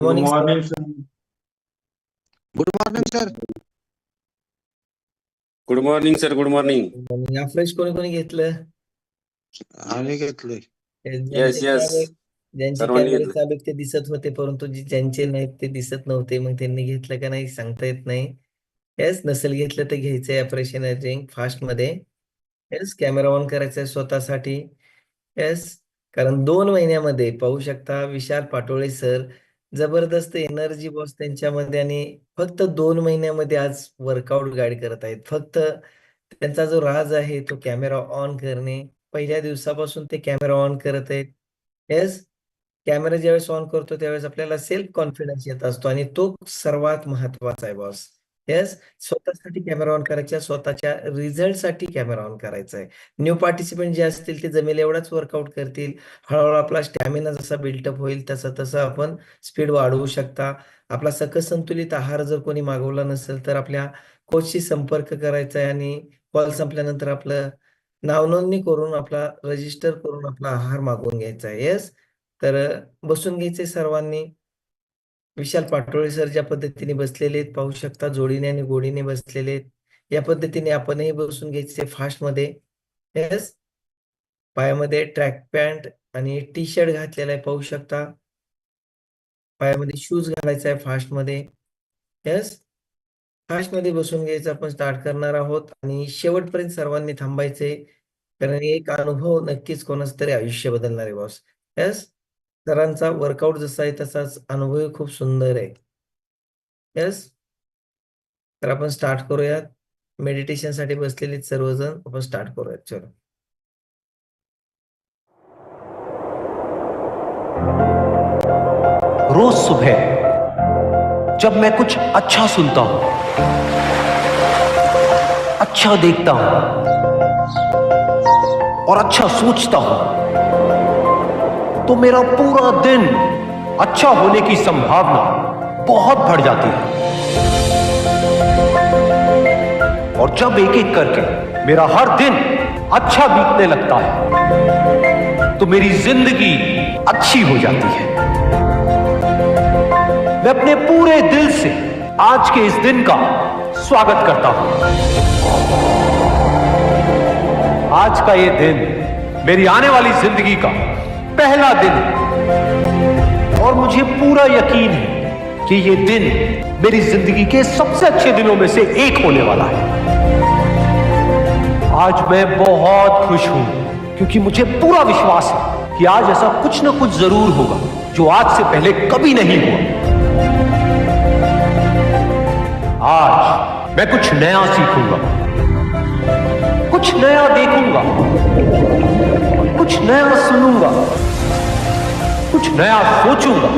Good morning sir. Morning sir. Good morning sir. Good morning sir. Good morning. या fresh कोणी कोणी घेतलं? आम्ही घेतलंय. येस येस ज्यांचे सर्वांनी कॅमेरे घेतलं. चालू ते दिसत होते, परंतु ज्यांचे नाहीत ते दिसत नव्हते. मग त्यांनी घेतलं का नाही सांगता येत नाही. येस, नसेल घेतलं तर घ्यायचंय ऑपरेशन रिंग फास्ट मध्ये. येस, कॅमेरा ऑन करायचा आहे स्वतःसाठी. येस, कारण 2 महिन्यामध्ये पाहू शकता विशाल पाटोळे सर जबरदस्त एनर्जी बॉस त्यांच्यामध्ये, आणि फक्त 2 महिन्यामध्ये आज वर्कआउट गाईड करत आहेत. फक्त त्यांचा जो राज आहे तो कॅमेरा ऑन करणे. पहिल्या दिवसापासून ते कॅमेरा ऑन करत आहेत. येस, कॅमेरा ज्यावेळेस ऑन करतो त्यावेळेस आपल्याला सेल्फ कॉन्फिडन्स येत असतो, आणि तो सर्वात महत्वाचा आहे बॉस. येस, स्वतःसाठी कॅमेरा ऑन करायचा, स्वतःच्या रिझल्टसाठी कॅमेरा ऑन करायचा आहे. न्यू पार्टिसिपंट जे असतील ते जमेल एवढाच वर्कआउट करतील. हळूहळू आपला स्टॅमिना जसा बिल्टअप होईल तसं तसं आपण स्पीड वाढवू शकता. आपला सकस संतुलित आहार जर कोणी मागवला नसेल तर आपल्या कोचशी संपर्क करायचा आहे, आणि कॉल संपल्यानंतर आपलं नावनोंदणी करून आपला रजिस्टर करून आपला आहार मागवून घ्यायचा आहे. येस, तर बसून घ्यायचे सर्वांनी. विशाल पाटोळे सर ज्या पद्धतीने बसलेले आहेत पाहू शकता, जोडीने आणि गोडीने बसलेले आहेत. या पद्धतीने आपणही बसून घ्यायचे फास्ट मध्ये. येस, पायामध्ये ट्रॅक पॅन्ट आणि टी शर्ट घातलेला आहे पाहू शकता. पायामध्ये शूज घालायचा आहे फास्ट मध्ये. येस, फास्ट मध्ये बसून घ्यायचं. आपण स्टार्ट करणार आहोत आणि शेवटपर्यंत सर्वांनी थांबायचे, कारण एक अनुभव नक्कीच कोणाचं तरी आयुष्य बदलणार आहे बॉस. येस, सरांचा वर्कआउट जसा आहे तसाच अनुभव खूप सुंदर आहे. येस, तर आपण स्टार्ट करूयात. मेडिटेशन साठी बसलेले सर्वजण आपण स्टार्ट करूयात. चलो. रोज सुबह जब मैं कुछ अच्छा सुनता हूं, अच्छा देखता हूं और अच्छा सोचता हूं, तो मेरा पूरा दिन अच्छा होने की संभावना बहुत बढ़ जाती है। और जब एक एक करके मेरा हर दिन अच्छा बीतने लगता है तो मेरी जिंदगी अच्छी हो जाती है। मैं अपने पूरे दिल से आज के इस दिन का स्वागत करता हूं। आज का ये दिन मेरी आने वाली जिंदगी का पहला दिन है और मुझे पूरा यकीन है कि ये दिन मेरी जिंदगी के सबसे अच्छे दिनों में से एक होने वाला है। आज मैं बहुत खुश हूं क्योंकि मुझे पूरा विश्वास है कि आज ऐसा कुछ ना कुछ जरूर होगा जो आज से पहले कभी नहीं हुआ। आज मैं कुछ नया सीखूंगा, कुछ नया देखूंगा, कुछ नया सुनूंगा, कुछ नया सोचूंगा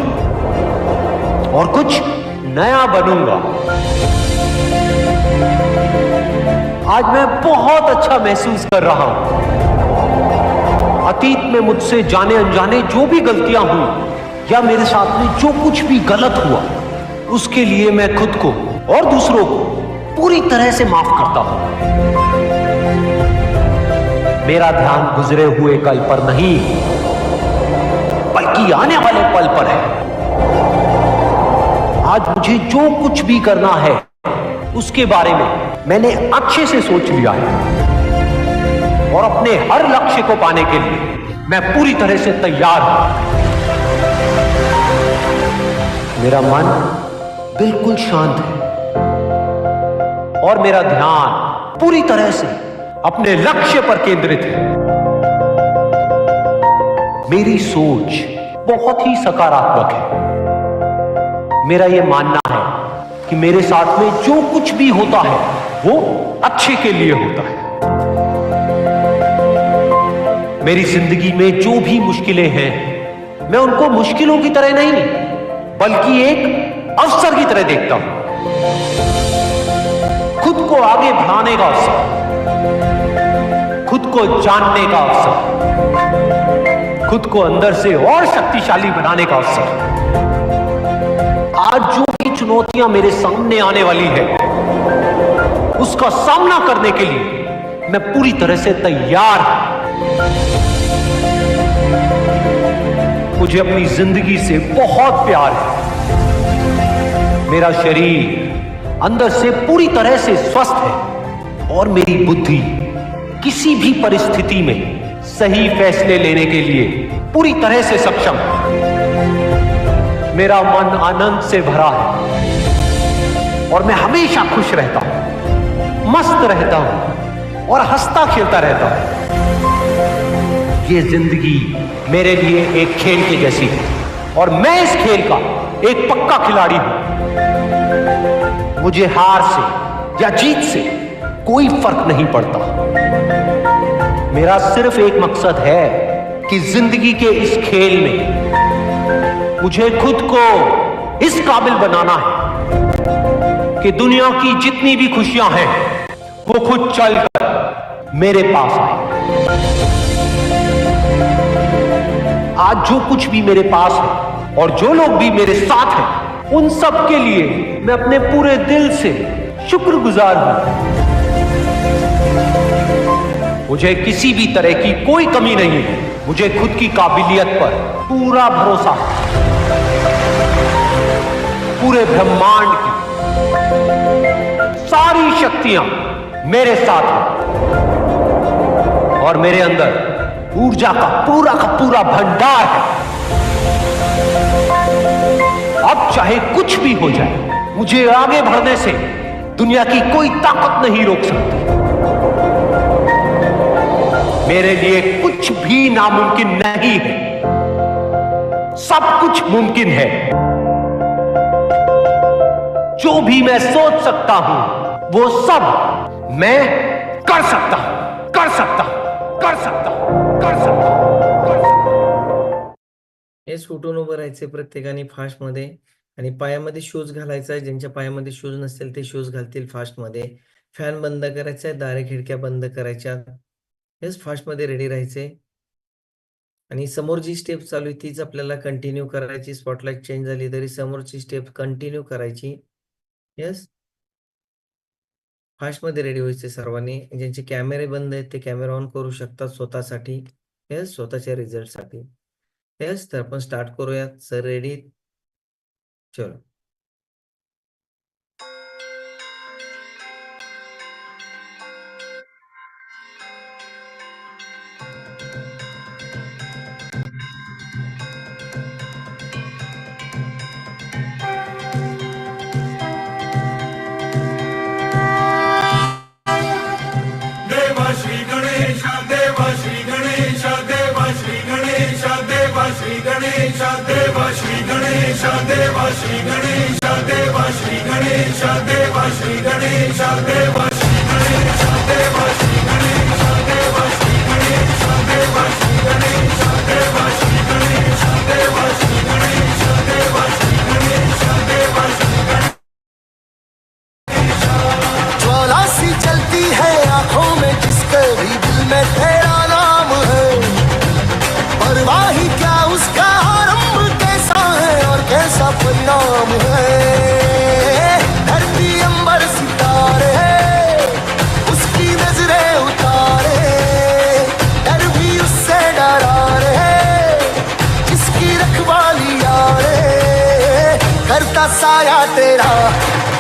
और कुछ नया बनूंगा। आज मैं बहुत अच्छा महसूस कर रहा हूं। अतीत में मुझसे जाने अनजाने जो भी गलतियां हुई या मेरे साथ में जो कुछ भी गलत हुआ, उसके लिए मैं खुद को और दूसरों को पूरी तरह से माफ करता हूं। मेरा ध्यान गुजरे हुए कल पर नहीं बल्कि आने वाले पल पर है। आज मुझे जो कुछ भी करना है उसके बारे में मैंने अच्छे से सोच लिया है और अपने हर लक्ष्य को पाने के लिए मैं पूरी तरह से तैयार हूं। मेरा मन बिल्कुल शांत है और मेरा ध्यान पूरी तरह से अपने लक्ष्य पर केंद्रित है। मेरी सोच बहुत ही सकारात्मक है। मेरा यह मानना है कि मेरे साथ में जो कुछ भी होता है वो अच्छे के लिए होता है। मेरी जिंदगी में जो भी मुश्किलें हैं, मैं उनको मुश्किलों की तरह नहीं बल्कि एक अवसर की तरह देखता हूं। खुद को आगे बढ़ाने का अवसर, खुद को जानने का अवसर, खुद को अंदर से और शक्तिशाली बनाने का अवसर। आज जो भी चुनौतियां मेरे सामने आने वाली है, उसका सामना करने के लिए मैं पूरी तरह से तैयार हूं। मुझे अपनी जिंदगी से बहुत प्यार है। मेरा शरीर अंदर से पूरी तरह से स्वस्थ है और मेरी बुद्धि किसी भी परिस्थिति में सही फैसले लेने के लिए पूरी तरह से सक्षम है। मेरा मन आनंद से भरा है और मैं हमेशा खुश रहता हूं, मस्त रहता हूं और हंसता खेलता रहता हूं। ये जिंदगी मेरे लिए एक खेल के जैसी है और मैं इस खेल का एक पक्का खिलाड़ी हूं। मुझे हार से या जीत से कोई फर्क नहीं पड़ता। मेरा सिर्फ एक मकसद है कि जिंदगी के इस खेल में मुझे खुद को इस काबिल बनाना है कि दुनिया की जितनी भी खुशियां हैं वो खुद चलकर मेरे पास आए। आज जो कुछ भी मेरे पास है और जो लोग भी मेरे साथ हैं, उन सब के लिए मैं अपने पूरे दिल से शुक्रगुजार हूं। मुझे किसी भी तरह की कोई कमी नहीं है। मुझे खुद की काबिलियत पर पूरा भरोसा है। पूरे ब्रह्मांड की सारी शक्तियां मेरे साथ हैं और मेरे अंदर ऊर्जा का पूरा भंडार है। अब चाहे कुछ भी हो जाए, मुझे आगे बढ़ने से दुनिया की कोई ताकत नहीं रोक सकती। मेरे लिए कुछ भी नामुमकिन नहीं है, सब कुछ मुमकिन है। जो भी मैं सोच सकता हूं वो सब मैं कर सकता हूं, कर सकता हूं, कर सकता हूं, कर सकता हूं, कर सकता हूं। हेच उठून उभं राहायचे प्रत्येकाने फास्टमध्ये आणि पायामध्ये शूज घालायचा आहे. ज्यांच्या पायामध्ये शूज नसतील ते शूज घालतील फास्टमध्ये. फॅन बंद करायचा आहे, दारे खिडक्या बंद करायच्या. हेच फास्टमध्ये रेडी राहायचे आणि समोर जी स्टेप चालू आहे तीच आपल्याला कंटिन्यू करायची. स्पॉटलाइट चेंज झाली तरी समोरची स्टेप कंटिन्यू करायची. येस, फास्टमध्ये रेडी व्हायचे सर्वांनी. ज्यांचे कॅमेरे बंद आहेत ते कॅमेरा ऑन करू शकतात स्वतःसाठी. येस, स्वतःच्या रिझल्टसाठी. येस, तर आपण स्टार्ट करूयात. Sir ready? चलो. देवा श्री गणेश देवा श्री गणेश देवा श्री गणेश देवा श्री गणेश देवा श्री गणेश देवा श्री गणेश देवा श्री गणेश देवा श्री गणेश देवा श्री गणेश देवा श्री गणेश देवा श्री गणेश देवा श्री गणेश देवा श्री गणेश देवा श्री गणेश देवा श्री गणेश देवा श्री गणेश। ज्वाला सी चलती है आंखों में जिसके भी दिल में तेरा नाम है। परवाही क्या उसका आरंभ कैसा है और कैसा परिणाम है। धरती अंबर सितारे उसकी नजरें उतारे, डर भी उससे डरा रे जिसकी रखवाली यारे। करता साया तेरा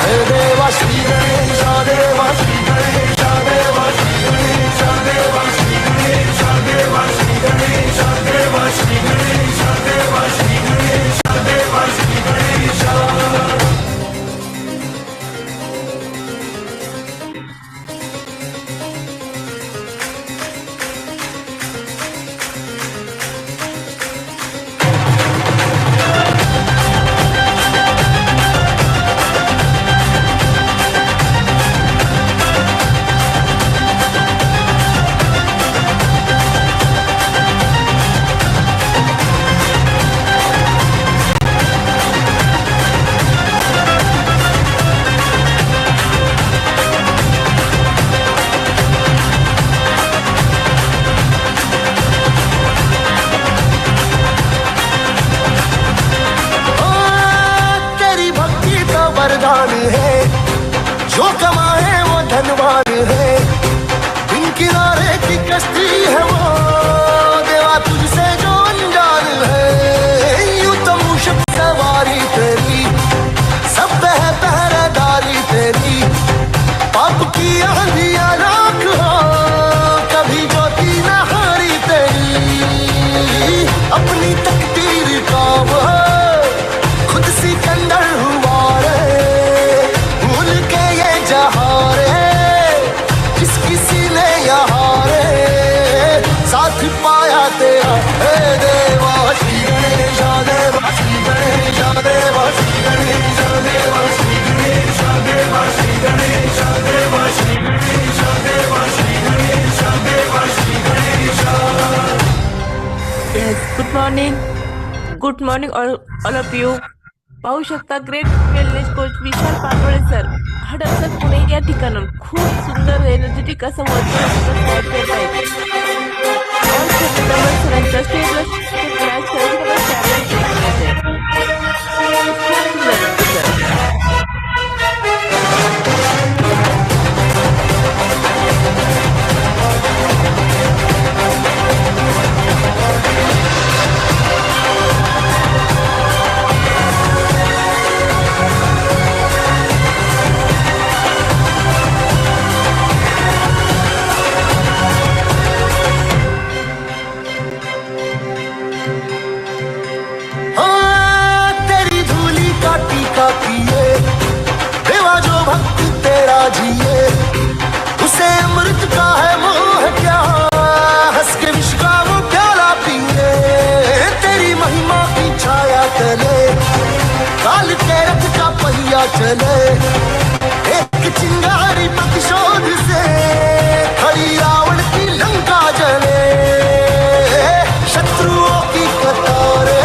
है देवा श्री गणेश देवा श्री गणेश देवा श्री गणेश देवा श्री गणेश देवा श्री गणेश देवा श्री गणेश देवा श्री गणेश देवा Shri Ganesh. Good morning all of you. पाहू शकता ग्रेट वेलनेस कोच विशाल पाटोळे सर हडपसर पुणे या ठिकाणून खूप सुंदर एनर्जेटिक असं वर्कआउट करत आहेत. सरांच्या स्टेजवर मॅच तेरी धूली का टीका किए देवा जो भक्त तेरा जिए उसे अमृत का है मोह क्या हंस के विश्व का वो प्याला पिए तेरी महिमा की छाया तले काल के रथ का पहिया चले एक चिंगारी प्रतिशोध से खड़ी रावण की लंका जले शत्रुओं की कतारें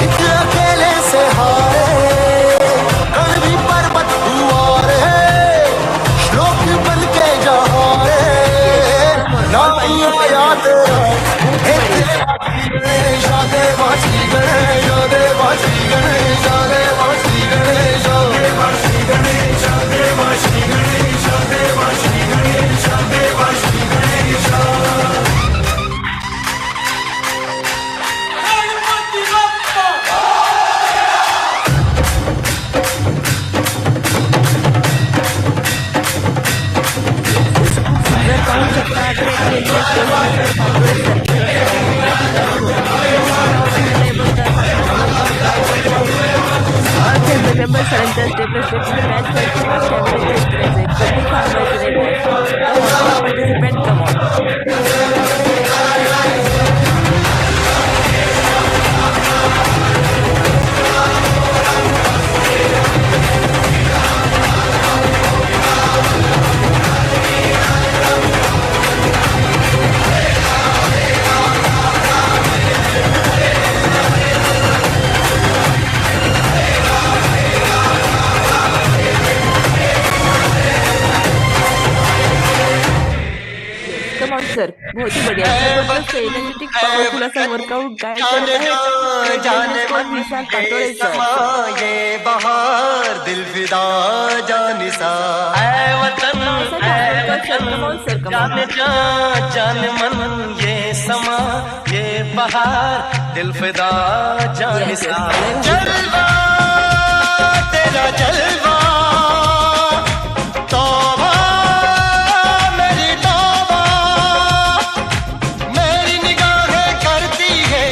अकेले से हारे कण भी पर्वत हुआ रे श्लोक बन के जहारे नाम याद गणेश देवा श्री गणेश देवा श्री गणेश देवा श्री गणेश देवा श्री गणेश देवा श्री गणेश देवा श्री गणेश देवा श्री गणेश. पाहू शकता मेंबर सरांच्या पार्टिसिपेंट सर बहुत ही बढ़िया जबरदस्त एनर्जेटिक पावरफुल असा वर्कआउट गाइड करत आहेत विशाल पाटोळे सर. ये बहार दिल फिदा जानिसा ऐ वतन जान जान मन ये समा ये बहार दिल फिदा जानिसा जलवा तेरा जलवा तौबा मेरी तौबा मेरी निगाहें करती है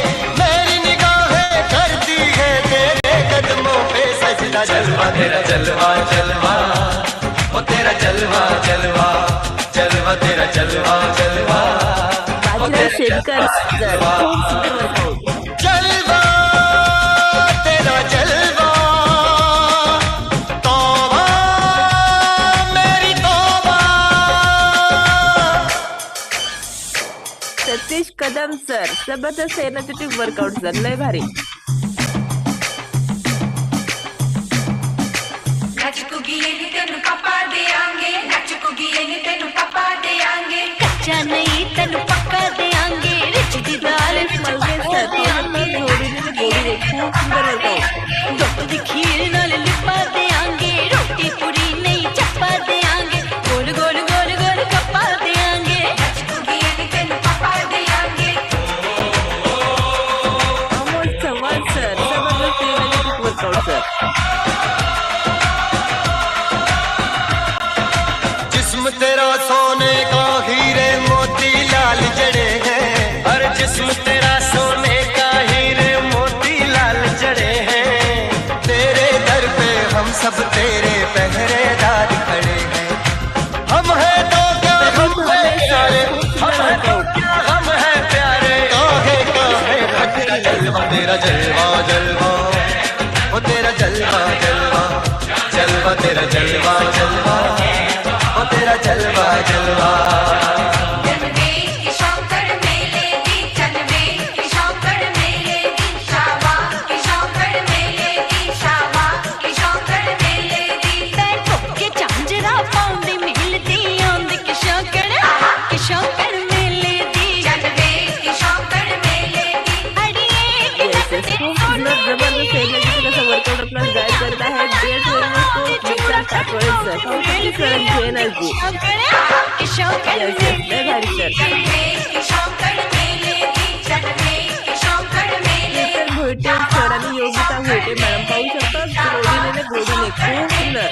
तेरे कदमों पे सजदा जलवा तेरा जलवा जलवा ओ तेरा जलवा जलवा जलवा तेरा जलवा जलवा शेखर सर खूप सुंदर वर्कआउट जलवा तेरा जलवा तौबा मेरी तौबा. सतीश कदम सर जबरदस्त एनर्जेटिक वर्कआउट सर लय भारी. कच्चा नहीं तेनु पक्का देंगे रिच दी दाल दुख दी खीर नाल लिपा देंगे रोटी पूरी नहीं चप्पा देंगे गोल गोल गोल गोल कप्पा देंगे अमोल चव्हाण सर जबरदस्त एनर्जेटिक वर्कआउट सर. जिस्म तेरा सोने का हीरे मोती लाल जड़े हैं हर जिस्म तेरा सोने का हीरे मोती लाल जड़े हैं तेरे दर पे हम सब तेरे पहरेदार खड़े हैं हम हैं तो क्या हम हैं प्यारे हम हैं तो क्या हम हैं प्यारे काहे काहे जलवा तेरा जलवा जलवा ओ तेरा जलवा जलवा जलवा तेरा जलवा जलवा ओ तेरा जलवा जलवा जनवे की शौकर मेले दी जनवे की शौकर सर पाहू शकता सरांची एनर्जी लय भारी सर कीर्तन भोईटे सर आणि योगिता भोईटे मॅडम पाहू शकता गोडीने खूप सुंदर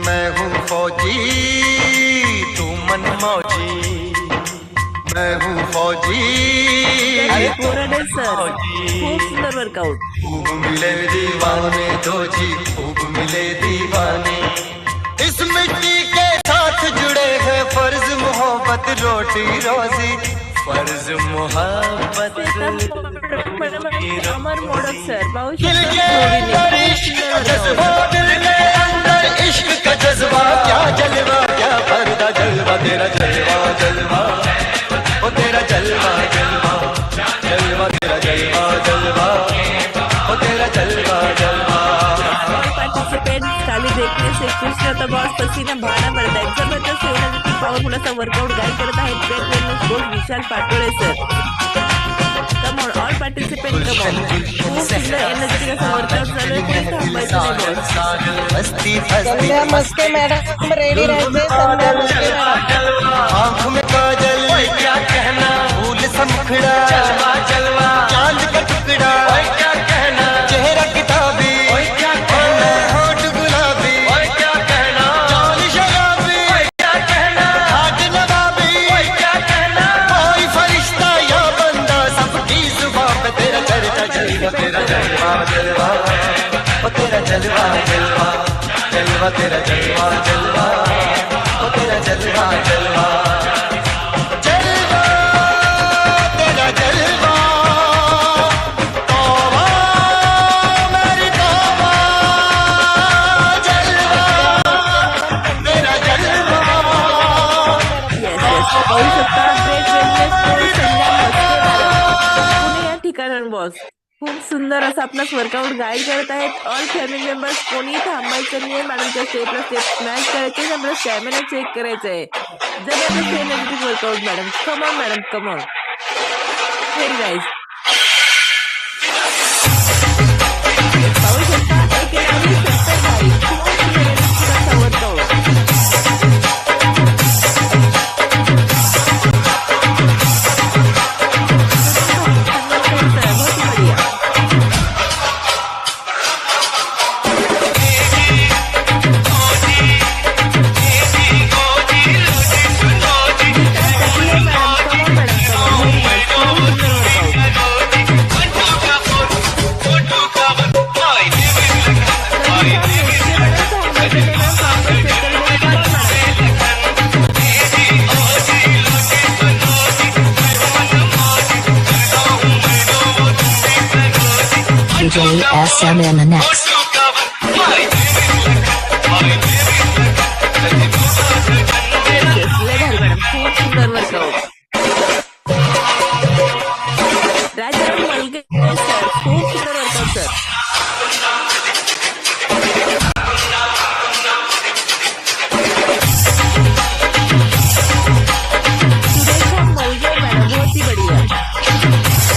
मैं हूँ फौजी तू मन मौजी मैं हूँ फौजी कोरडे सर खूप सुंदर वर्कआउट खूब मिले दीवाने दो जी खूब मिले दीवाने इस मिट्टी के साथ जुड़े हैं फर्ज मोहब्बत रोटी रोजी फर्ज मोहब्बत अमर मोडक सर पाहू दिल शकता के अंदर इश्क का जज्बा दिल के अंदर इश्क का जज्बा क्या जलवा क्या पर्दा जलवा तेरा जलवा जलवा ओ तेरा जलवा जलवा जलवा तेरा जलवा जलवा ओ तेरा जलवा जलवा पार्टिसिपेंट खाली देखने से खुश रहता बॉस पसीना बहाना पड़ता है जबरदस्त एनर्जी पावरफुल असा वर्कआउट गाईड करत आहेत great wellness coach Vishal Patole sir come on all participant come on खूप सुंदर एनर्जी असा वर्कआउट चालू आहे कोणी थांबायचं नाही बॉस हस्ती हस्ती मस्के मैडम रेडी रहते संध्या मस्के मैडम आँख में काजल क्या कहना फूल सा मुखड़ा जलवा जलवा चांद का टुकड़ा क्या कहना चेहरा किताबी क्या कहना होठ गुलाबी क्या कहना चाल शराबी क्या कहना हाथ नवाबी क्या कहना कोई फरिश्ता या बंदा सबकी जुबान पे तेरा चर्चा जलवा तेरा जलवा जलवा ओ तेरा जलवा जलवा जलवा तेरा जलवा जलवा ओ तेरा जलवा जलवा जलवा तेरा जलवा तौबा मेरी तौबा जलवा तेरा जलवा येस पाहू शकता ग्रेट वेलनेस कोच संध्या मस्के मॅडम पुणे या ठिकाणावर बॉस खूप सुंदर असं आपणास वर्कआउट गाईड करत आहेत ऑल फॅमिली मेंबर्स कोणी थांबायचं नाही मॅडमच्या स्टेपला स्टेप मॅच करायचे आपल्याला स्टॅमिना चेक करायचं आहे जबरदस्त energetic workout madam come on madam come on very nice पाहू शकता एक एनर्जी सत्तर भाई खूप सुंदर एनर्जी असा workout DJ SM in the next. Madam खूप सुंदर वर्कआउट राजाराम मलगे सर खूप सुंदर वर्कआउट सर सुरेखा मलगे मॅडम बहुत ही बढ़िया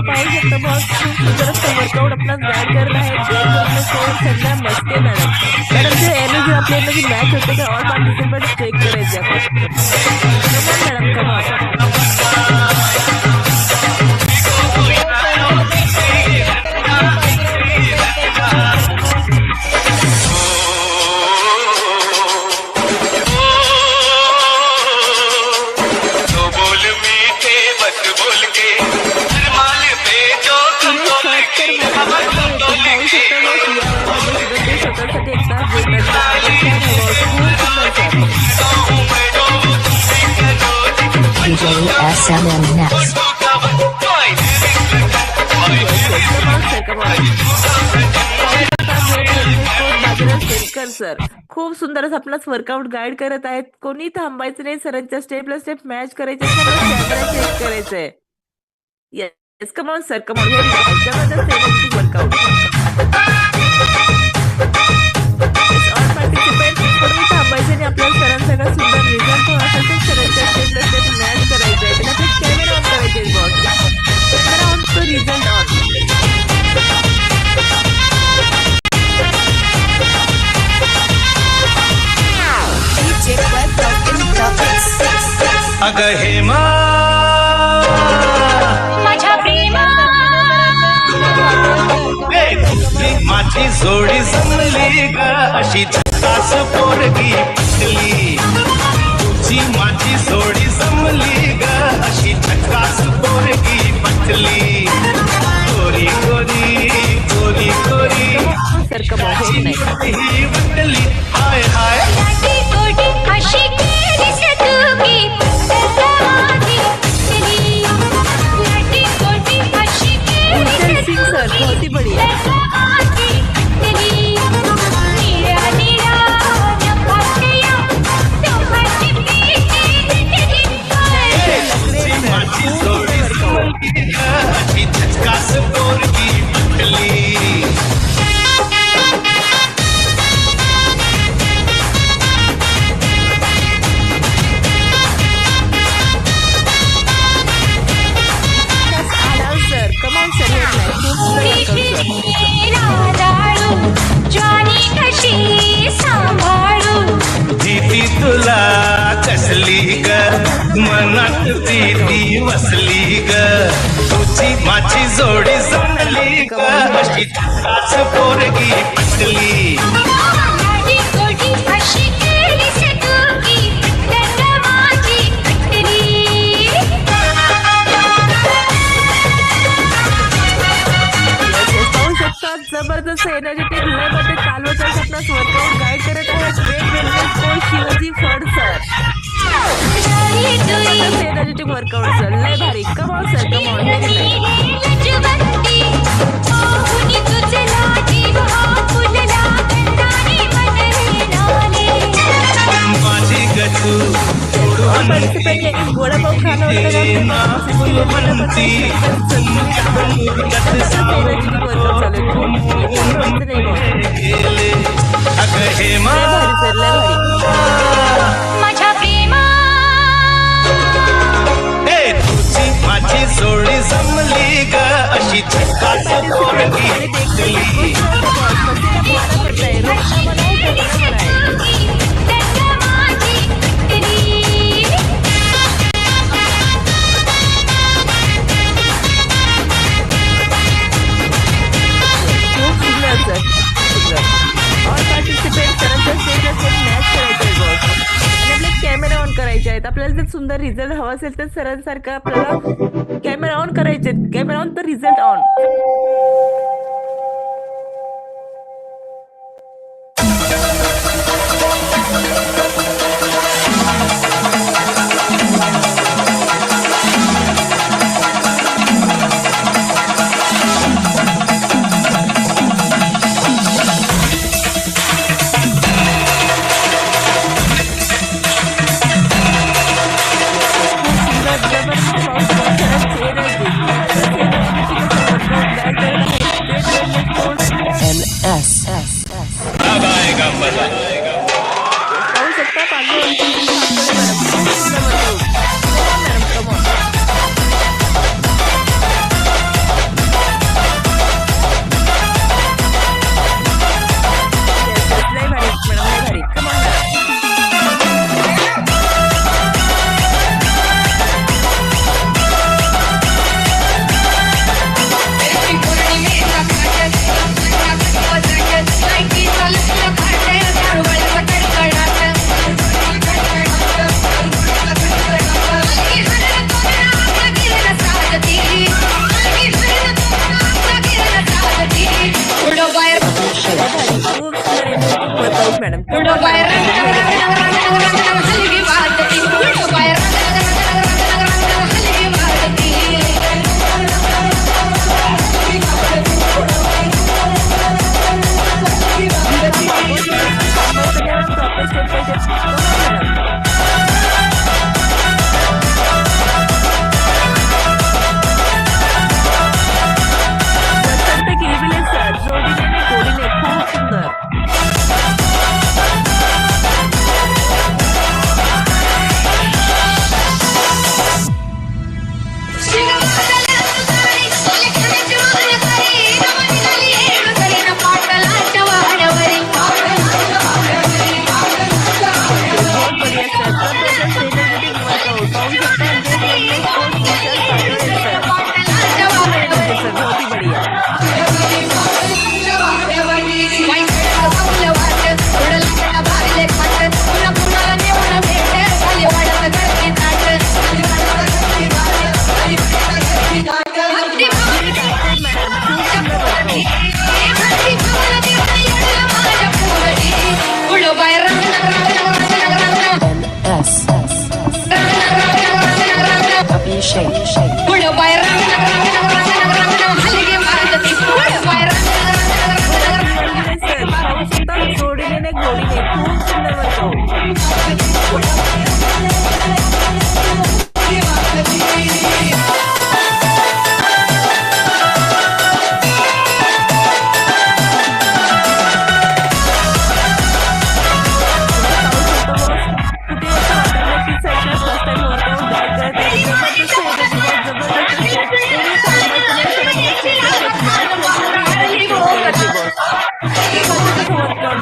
पाहू शकता बॉस खूप सुंदर असं वर्कआउट आपल्याला गाईड करत आहे संध्या मस्के मॅडम मॅडमची एनर्जी आपली एनर्जी मॅच होते का ऑल पार्टिसिपेंट चेक करायचे आपण come on madam DJ SM in the next. Sir खूप सुंदर असं आपल्याला वर्कआउट गाईड करत आहेत कोणी थांबायचं नाही सरांच्या स्टेपला स्टेप मॅच करायचे चेक करायचंय Yes, come on, sir. Come on. Very nice. जबरदस्त energetic workout. Yes, all participants थोडं थांबायचं आणि आपल्याला सरांसंग सुंदर रिझल्ट हवा असेल तर सरांच्या स्टेपला स्टेप मॅच करायचं आहे. त्याला आपल्याला कॅमेरा ऑन करायचे आहे बॉस. कॅमेरा ऑन तो रिझल्ट ऑन. अगं हेमा माझ्या प्रेमा माझी जोडी जमली ग अशी झकास पोरगी पटली तुझी माझी जोडी जमली ग अशी झकास पोरगी पटली गोरी गोरी गोरी गोरी sir come on. Very nice. ही पटली हाय हाय लाटी गोडी अशी केली से तुम्ही माझी केली लाटी गोडी अशी केली से सिंग सर बहुत ही बढ़िया. माझी केली नीरा नीरा नपाटया तुम्हारी प्रीती तुझी माझी जोडी जमली ग अशी झकास पोरगी पटली sir come on sir. Very nice. खूप सुंदर workout, sir. राजाळू ज्वानी कशी सांभाळू दीदी तुला कसली ग मनात दीदी वसली ग तुझी माझी जोडी जमली ग अशी झकास पोरगी पटली लाटी गोडी अशी केली से तुम्ही माझी कटली पाहू शकता जबरदस्त एनर्जेटिक लयमध्ये चालवत आपणास वर्कआउट गाईड करत आहेत great wellness coach Shivaji Phad sir. जबरदस्त एनर्जेटिक वर्कआउट सर लय भारी. Come on sir come on. Very nice. लजवंती ओहुनी तुझला जीव हा फुलला गंधाने मनले नाले माझी गतू पार्टिसिपेंट वडापाव खाणं अगं हेमा माझ्या प्रेमा हे तुझी माझी जोडी जमली ग अशी झकास पोरगी पटली कॅमेरा ऑन करायचे आहेत. आपल्याला जर सुंदर रिझल्ट हवा असेल तर सरांसारखं आपल्याला कॅमेरा ऑन करायचे. कॅमेरा ऑन तर रिझल्ट ऑन. जोडीने घोडीने खूप सुंदर वर्कआउट.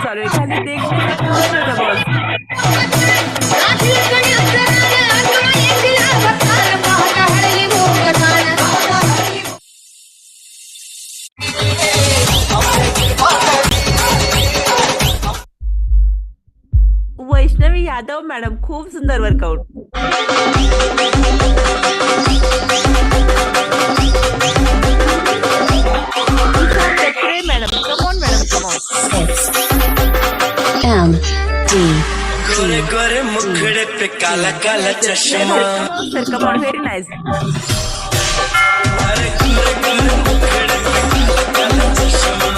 चालू आहे खाली देखणे बॉस. वैष्णवी यादव मॅडम खूप सुंदर workout. Madam come on madam come on. M D गोरे गोरे मुखड़े पे काला काला चश्मा. Sir come on very nice. अरे गोरे गोरे मुखड़े पे काला काला चश्मा.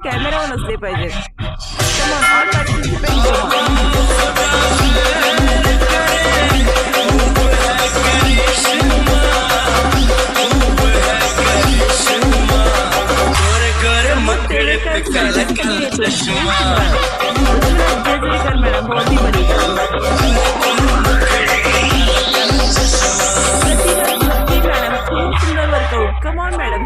कॅमेरा ऑन असले पाहिजे. Come on, all participants, come on. गोरे गोरे मुखड़े पे काला काला चश्मा. मॅडम बॉडी बरी. मॅडम खूप सुंदर वर्कआउट. Come on madam.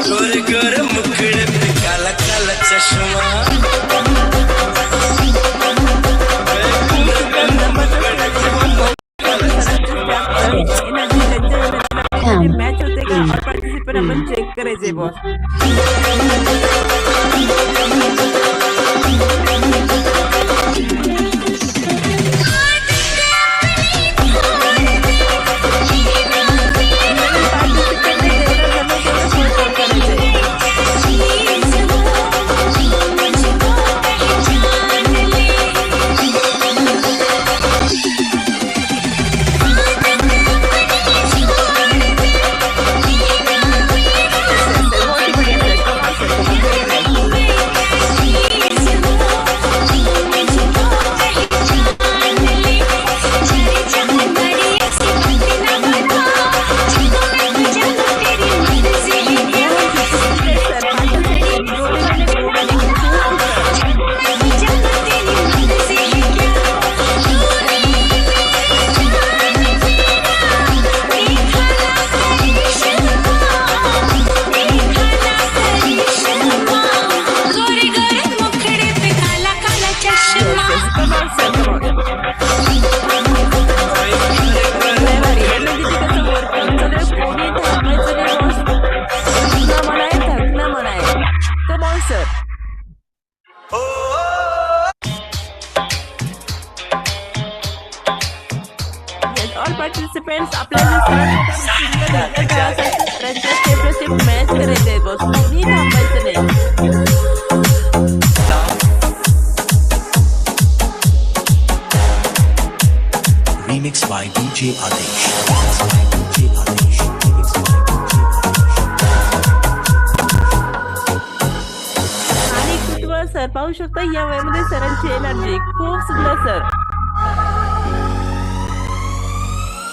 गोरे गोरे मुखड़े पे काला काला चश्मा. मॅच होते का पार्टिसिपंट आपण चेक करायचे बॉस. मॅच करायचंय बॉस, कोणी थांबायचं नाही. Remix by DJ Adesh. DJ Adesh. Remix by आणि कुतूहल सर पाहू शकता या वयामध्ये सरांची एनर्जी खूप सुंदर सर.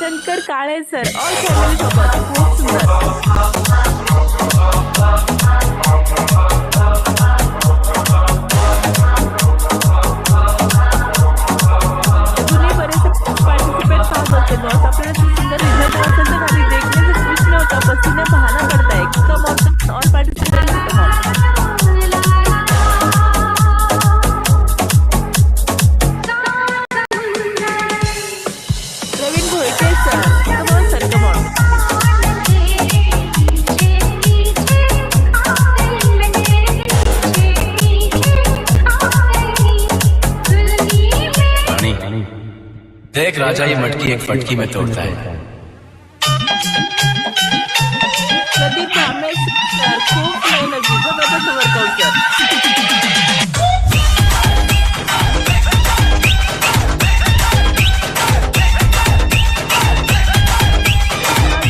शंकर काळे सर ऑल फॅमिली सोबत खूप सुंदर. अजूनही बरेचसे पार्टिसिपेट पाहत होते बॉस. आपल्याला सुंदर रिझल्ट असेल तर आम्ही देखणे विश नव्हता पसीने पाहणं पडताय. Come on all participate Praveen Bhoite sir, come on sir come on. देख राजा ये मटकी एक फटकी में तोड़ता है. प्रदीप भांबे सर खूप एनर्जी जबरदस्त वर्कआउट सर.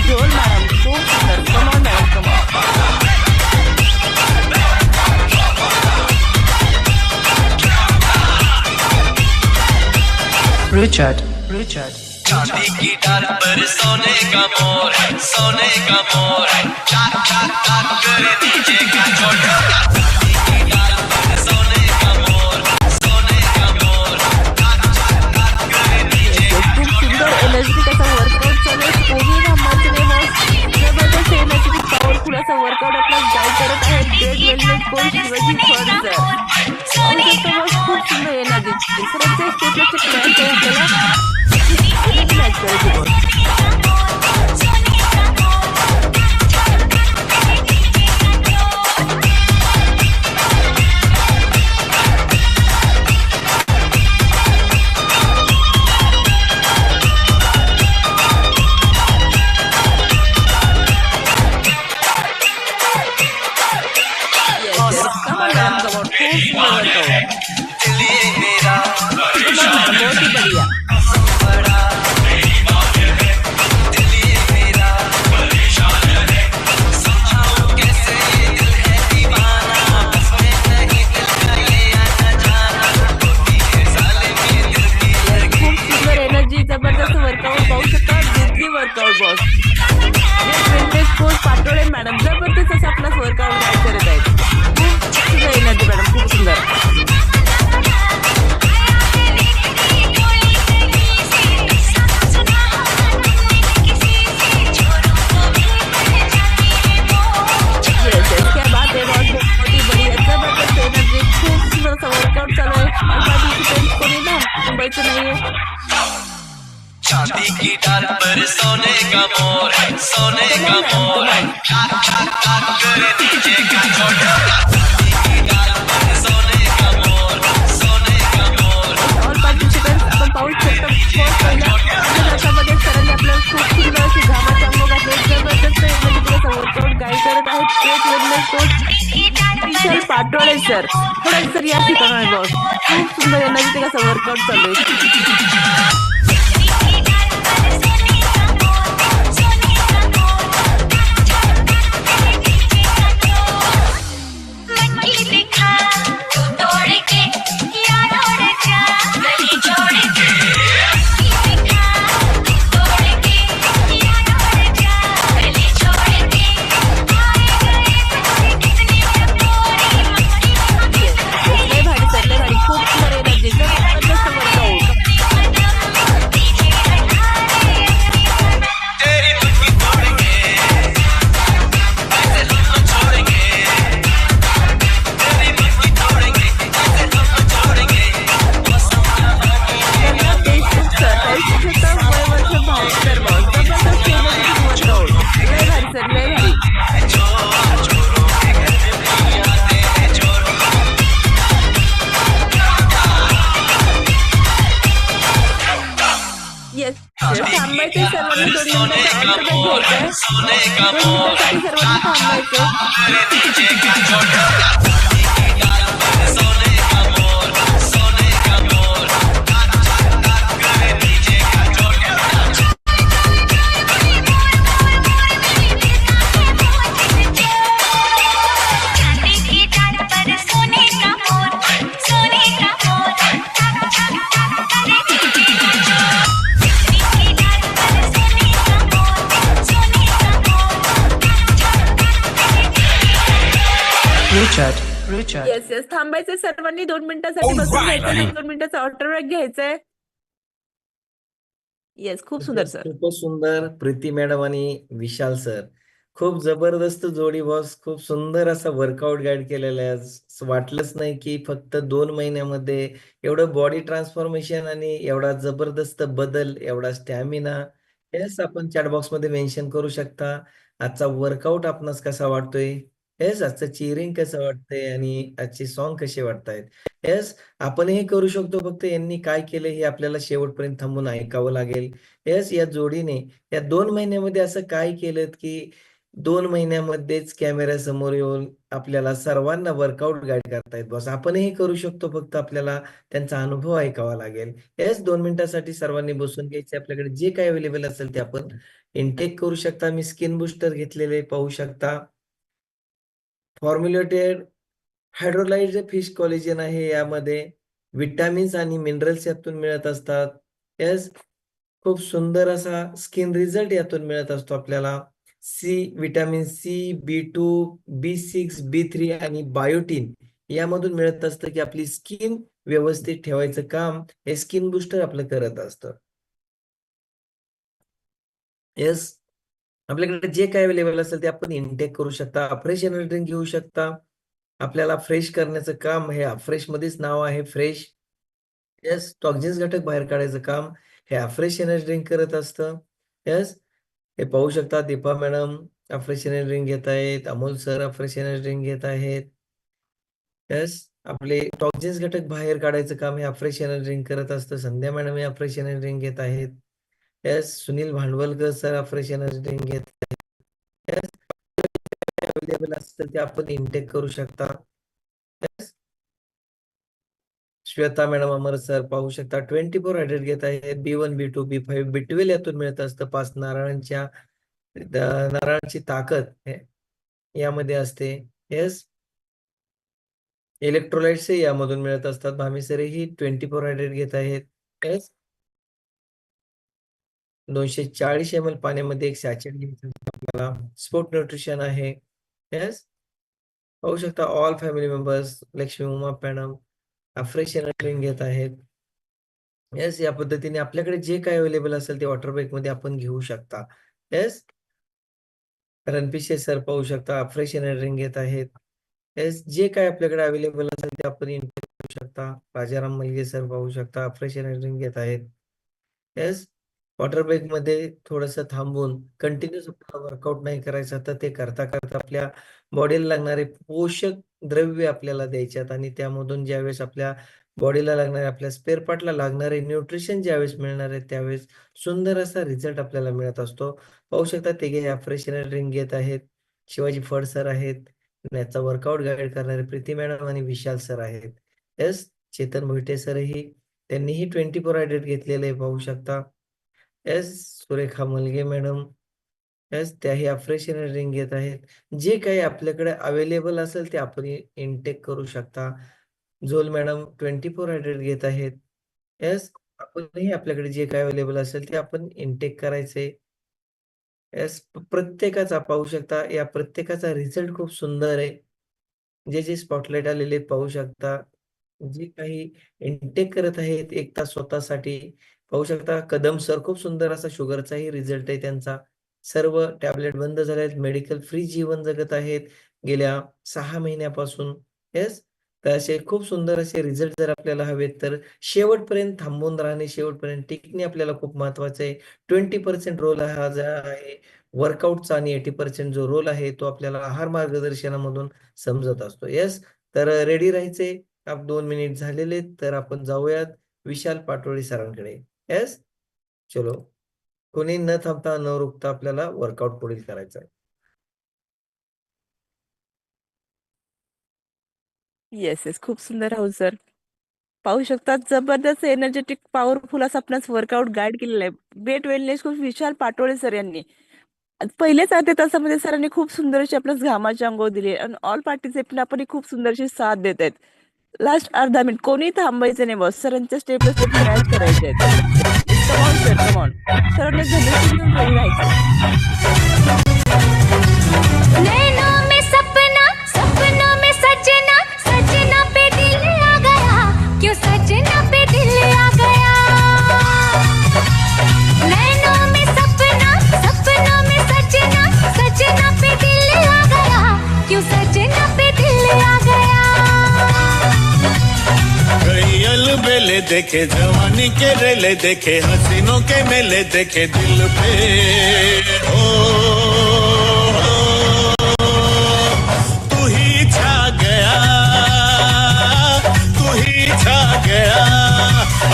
झोल मॅडम खूप सुंदर. Come on madam come on. Richard. चांदी की डाल पर सोने का मोर है, सोने का मोर है. चाक चाक चाक करे नीचे का छोटा. चांदी की डाल पर सोने का मोर, सोने का मोर. चाक चाक चाक करे नीचे का खूप सुंदर एनर्जी कसा वर्कआउट चालू आहे. कोणी थांबायचं नाही बॉस. जबरदस्त एनर्जी पॉवरफुल असा वर्कआउट आपला गाईड करत आहे great wellness coach Shivaji Phad sir. पाहू शकता बॉस खूप सुंदर एनर्जी. सरांच्या स्टेपलचे प्लॅन आहे आपल्याला मॅच करायची बॉस. जबरदस्त वर्कआउट पाहू शकता. दुसरी workout boss coach Patole madam जबरदस्त असं आपला वर्कआउट गाईड करत आहेत. खूप सुंदर एनर्जी मॅडम खूप सुंदर. क्या बात है बॉस, बहुत ही बढ़िया जबरदस्त एनर्जी खूप सुंदर असं वर्कआउट चालू आहे. पार्टिसिपेंट कोणी थांबायचं नाहीये. चांदी की डाल पर सोने का मोर है, सोने का मोर है. चाक चाक चाक करे नीचे का छोटा. चांदी की डाल पर सोने का मोर, सोने का मोर. ऑल पार्टिसिपेंट्स आपण पाहू शकतो. त्याच्यामध्ये सरांनी आपल्याला खूप सुंदर अशी घामाचा अंग घातले. जबरदस्त एनर्जी वर्कआउट गाईड करत आहेत ग्रेट वेलनेस कोच विशाल पाटोळे सर. थोडं सर या ठिकाणी बॉस खूप सुंदर एनर्जी कसं वर्कआउट चालू आहे. खूप सुंदर एनर्जी जबरदस्त वर्कआउट. का 2 मोर मिनिटासाठी सर्वांनी थांबायचं. तेरे नीचे का छोटा चांदी की डाल पर सोने का मोर सोने का मोर टाक टाक टाक करे नीचे का छोटा चांदी की डाल पर सोने का मोर सोने का मोर टक टक टक करे नीचे का चोर चांदी की डाल पर सोने का मोर सोने का मोर टक टक टक करे नीचे का येस येस थांबायचं सर्वांनी 2 मिनिटासाठी बसून घ्यायचं आणि 2 मिनिटाचा वॉटर ब्रेक घ्यायचंय. येस खूप सुंदर सर. खूपच सुंदर प्रीती मॅडम आणि विशाल सर. खूप जबरदस्त जोडी बॉस. खूप सुंदर असा वर्कआउट गाईड केलेला आहे. असं वाटलंच नाही की फक्त 2 महिन्यामध्ये एवढं बॉडी ट्रान्सफॉर्मेशन आणि एवढा जबरदस्त बदल, एवढा स्टॅमिना. येस आपण चॅट बॉक्समध्ये मेन्शन करू शकता. आजचा वर्कआउट आपणास कसा वाटतोय? येस आजचं चीअरिंग कसं वाटतंय आणि आजचे सॉन्ग कसे वाटतायत? येस आपण हे करू शकतो. फक्त यांनी काय केलं हे आपल्याला शेवटपर्यंत थांबून ऐकावं लागेल. येस या जोडीने या 2 महिन्यामध्ये असं काय केलं की 2 महिन्यामध्येच कॅमेऱ्यासमोर येऊन आपल्याला सर्वांना वर्कआउट गाईड करतायत बॉस. आपणही करू शकतो. फक्त आपल्याला त्यांचा अनुभव ऐकावा लागेल. येस 2 मिनिटासाठी सर्वांनी बसून घ्यायचे. आपल्याकडे जे काही अवेलेबल असेल ते आपण इनटेक करू शकता. मी स्किन बूस्टर घेतलेले पाहू शकता. फॉर्म्युलेटेड हायड्रोलाइज्ड फिश कोलेजन आहे यामध्ये. विटॅमिन्स आणि मिनरल्स यातून मिळत असतात. येस खूप सुंदर असा स्किन रिझल्ट यातून मिळत असतो आपल्याला. Vitamin C, B2, B6, B3 आणि बायोटीन यामधून मिळत असतं की आपली स्किन व्यवस्थित ठेवायचं काम हे स्किन बूस्टर आपलं करत असतं. येस आपल्याकडे जे काही अवेलेबल असेल ते आपण इनटेक करू शकता. फ्रेश एनर्जी ड्रिंक घेऊ शकता. आपल्याला फ्रेश करण्याचं काम हे फ्रेश मध्येच नाव आहे फ्रेश. येस टॉक्झिन्स घटक बाहेर काढायचं काम हे फ्रेश एनर्जी ड्रिंक करत असतं. येस हे पाहू शकता. Deepa madam fresh energy drink घेत आहेत. Amol sir fresh energy drink घेत आहेत. येस आपले टॉक्झिन्स घटक बाहेर काढायचं काम हे फ्रेश एनर्जी ड्रिंक करत असतं. संध्या मॅडम हे फ्रेश एनर्जी ड्रिंक घेत आहेत. Yes Sunil Bhandwalkar sir fresh energy drink घेत आहेत. येस अवेलेबल असेल ते आपण इनटेक करू शकता. येस श्वेता मॅडम अमर सर पाहू शकता 24 हायड्रेट घेत आहेत. B1, B2, B5, B12 यातून मिळत असतं. 5 नारळांची ताकद यामध्ये असते. येस इलेक्ट्रोलाइट्स यामधून मिळत असतात. भामीसरही 24 हायड्रेट घेत आहेत. येस 240 ml पाण्यामध्ये एक सॅचेट घ्यायचं आपल्याला. स्पोर्ट न्यूट्रिशन आहे. येस पाहू शकता all family members Lakshmi Uma madam fresh energy drink घेत आहेत. येस या पद्धतीने आपल्याकडे जे काही अवेलेबल असेल ते वॉटर ब्रेक मध्ये आपण घेऊ शकता. येस रणपिसे सर पाहू शकता फ्रेश एनर्जी ड्रिंक घेत आहेत. येस जे काही आपल्याकडे अवेलेबल असेल ते आपण इनटेक करू शकता. राजाराम मलगे सर पाहू शकता फ्रेश एनर्जी ड्रिंक घेत आहेत. येस वॉटर ब्रेक मध्ये थोडंसं थांबून कंटिन्यूस वर्कआउट नाही करायचं तर ते करता करता आपल्या बॉडीला लागणारे पोषक द्रव्य आपल्याला द्यायच्यात आणि त्यामधून ज्यावेळेस आपल्या बॉडीला लागणारे आपल्या स्पेअर पार्टला लागणारे न्यूट्रिशन ज्यावेळेस मिळणार आहे त्यावेळेस सुंदर असा रिझल्ट आपल्याला मिळत असतो. पाहू शकता ते फ्रेश एनर्जी ड्रिंक घेत आहेत. शिवाजी फड सर आहेत. याचा वर्कआउट गाईड करणारे प्रीती मॅडम आणि विशाल सर आहेत. येस चेतन मोहिते सरही त्यांनीही 24 हायड्रेट घेतलेले पाहू शकता. येस सुरेखा मलगे मॅडम येस त्याही फ्रेश एनर्जी ड्रिंक घेत आहेत. जे काही आपल्याकडे अवेलेबल असेल ते आपण इनटेक करू शकता. झोल मॅडम 24 हायड्रेट घेत आहेत. येस आपणही आपल्याकडे जे काही अवेलेबल असेल ते आपण इनटेक करायचे. येस प्रत्येकाचा पाहू शकता या प्रत्येकाचा रिझल्ट खूप सुंदर आहे. जे स्पॉटलाइट आलेले पाहू शकता. जे काही इनटेक करत आहेत 1 तास स्वतःसाठी पाहू शकता. कदम सर खूप सुंदर असा शुगरचाही रिझल्ट आहे त्यांचा. सर्व टॅबलेट बंद झाले आहेत. मेडिकल फ्री जीवन जगत आहेत गेल्या 6 महिन्यापासून. येस तर असे खूप सुंदर असे रिझल्ट जर आपल्याला हवेत तर शेवटपर्यंत थांबून राहणे, शेवटपर्यंत टिकणे आपल्याला खूप महत्वाचं आहे. 20% रोल हा जो आहे वर्कआउटचा आणि 80% जो रोल आहे तो आपल्याला आहार मार्गदर्शनामधून समजत असतो. येस तर रेडी राहायचे. 2 मिनिट झालेले तर आपण जाऊयात विशाल पाटोळे सरांकडे. येस चलो कोणी न थांबता न रुकता आपल्याला वर्कआउट पुढील करायचं आहे. येस खूप सुंदर राहुल सर. पाहू शकतात जबरदस्त एनर्जेटिक पॉवरफुल असं आपणास वर्कआउट गाईड केलेलं आहे. ग्रेट वेलनेस कोच विशाल पाटोळे सर यांनी. पहिलेच अर्ध्या तासामध्ये सरांनी खूप सुंदर अशी आपल्यास घामाची अंघोळ दिली आणि ऑल पार्टिसिपेंट पण खूप सुंदरशी साथ देत आहेत. लास्ट अर्धा मिनिट कोणी थांबायचं नाही बॉस. सरांच्या स्टेप मॅच करायचे आहेत. Come on sir come on. सरांना धनुष्य घेऊन रेडी राहायचं. नैनों में सपना सपनों में सजना सजना पे दिल आ गया क्यों सजना पे दिल आ गया नैनों में सपना सपनों में सजना सजना पे दिल आ गया क्यों सजना पे दिल आ गया कई अलबेले देखे जवानी के रेले देखे हसीनों के मेले देखे दिल पे ओ तू ही छा गया तू ही छा गया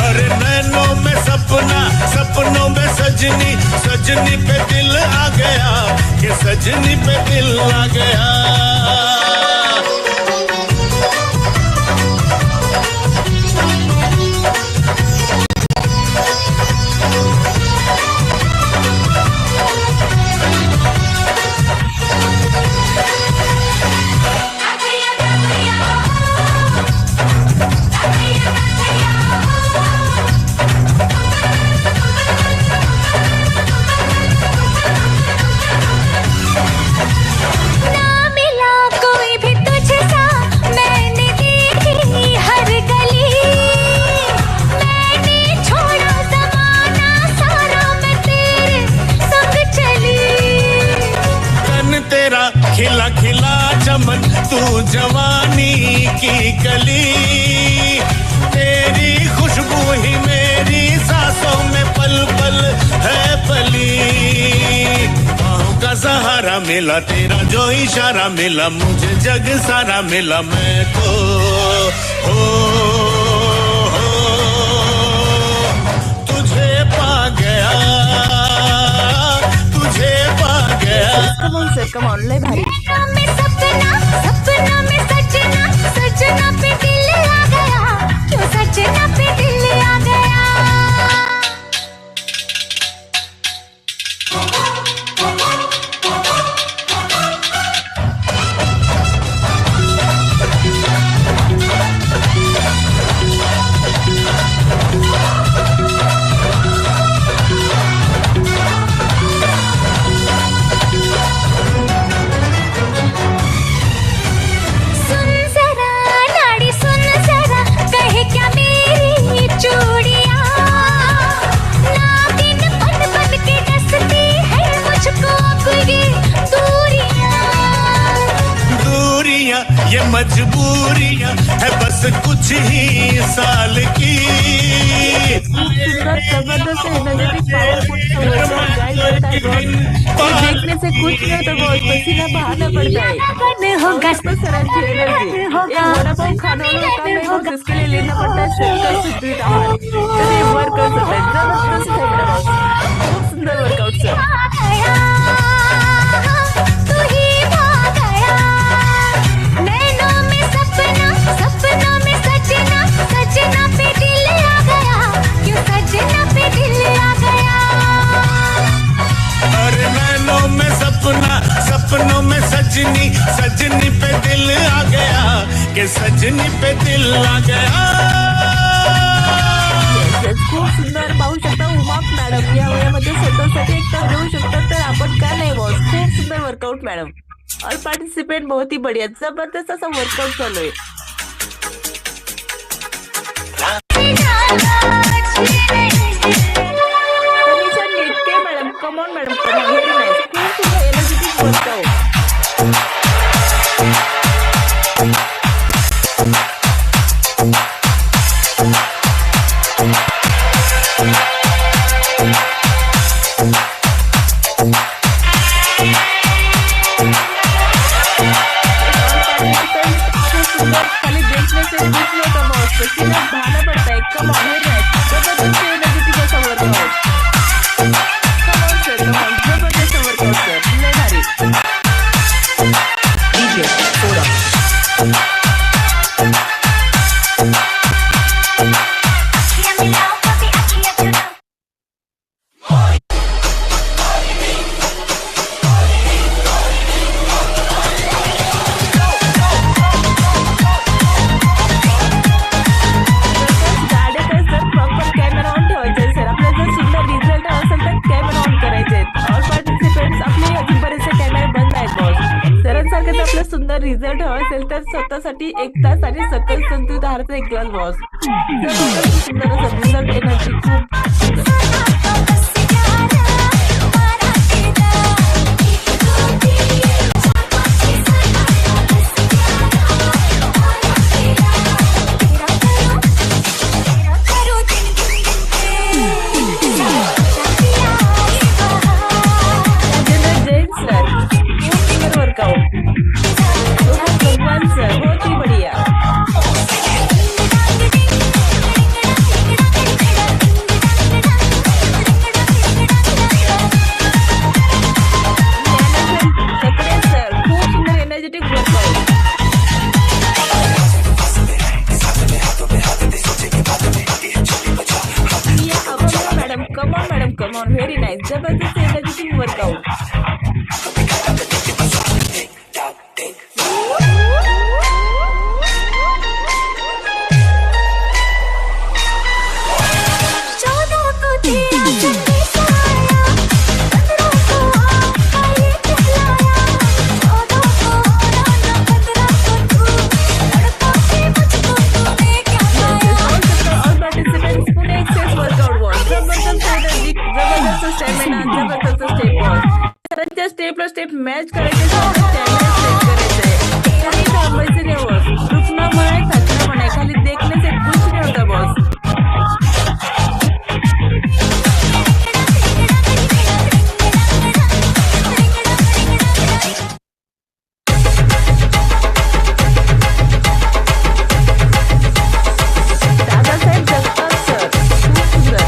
अरे नैनों में सपना सपनों में सजनी सजनी पे दिल आ गया कि सजनी पे दिल आ गया ना मिला कोई भी तुझसा मैंने देखी हर गली मैंने छोड़ा जमाना सारा मैं तेरे संग चली तन तेरा खिला खिला चमन तू जवानी की कली तेरी खुशबू ही मेरी सांसों में पल पल है पली बाहों का सहारा मिला तेरा जो इशारा मिला मुझे जग सारा मिला मैं तो तुझे पा गया तुझे पा गया कमॉन सर कमॉन लय भारी. नैनों में सपना सपनों में सजना सजना पे दिल आ गया क्यों सजना पे दिल आ गया सुन जरा नाड़ी सुन जरा कहे क्या मेरी चूड़ियां नागिन बन बन के डसती है मुझको अब ये दूरियां ये मजबूरियां है बस कुछ ही साल की सुंदर जबरदस्त एनर्जेटिक पावरफुल वर्कआउट गाइड करता है बॉस. ये देखने से कुछ नहीं होता बॉस. पसीना बहाना पड़ता है. होगा तो सरांची एनर्जी एक वडापाव खाने वाला होता है बॉस. इसके लिए लेना पड़ता है शक्कर सुदृढ़ आहार. तर हे वर्कआउट होता है जबरदस्त है मेरा बॉस. खूप सुंदर वर्कआउट सर. तू ही आ गया नैनों में सपना सपनों में सजना सजना पे दिल आ गया क्यों सजना पे दिल आ गया अरे नैनों में सपना सपनों में सजनी सजनी पे दिल आ गया कि सजनी पे दिल आ गया खूप सुंदर पाहू शकता उमा मॅडम या वयामध्ये स्वतःसाठी एक तर देऊ शकतात तर आपण का नाही बॉस. खूप सुंदर वर्कआउट मॅडम. ऑल पार्टिसिपेंट बहुत ही बढ़िया जबरदस्त असा वर्कआउट चालू आहे. Tanisha Netke madam come on madam come on very nice. खूप सुंदर एनर्जेटिक वर्कआउट. All participants, खूप सुंदर एकदा आपला सुंदर रिझल्ट हवा असेल तर स्वतःसाठी 1 तास आणि सकस संतुलित आहाराचा 1 ग्लास बॉस. सुंदर असं रिझल्ट एनर्जी खूप सुंदर. राजेंद्र जैन सर, खूप सुंदर वर्कआउट. भगवान सर, बहुत ही बढ़िया. सकरे सर, खूप सुंदर energetic workout. Madam come on very nice. जबरदस्त energetic workout. All participants Pune access workout boss. जबरदस्त एनर्जी, जबरदस्त स्टॅमिना, जबरदस्त स्टेप बॉस. सरांच्या स्टेपला स्टेप मॅच करायचे, स्टॅमिना सेट करायचे. काही थांबायचं नाही बॉस. रुकणं म्हणाय, थकणं म्हणाय, खाली देखने से कुछ नहीं होता बॉस. दादासाहेब जगताप सर, खूप सुंदर.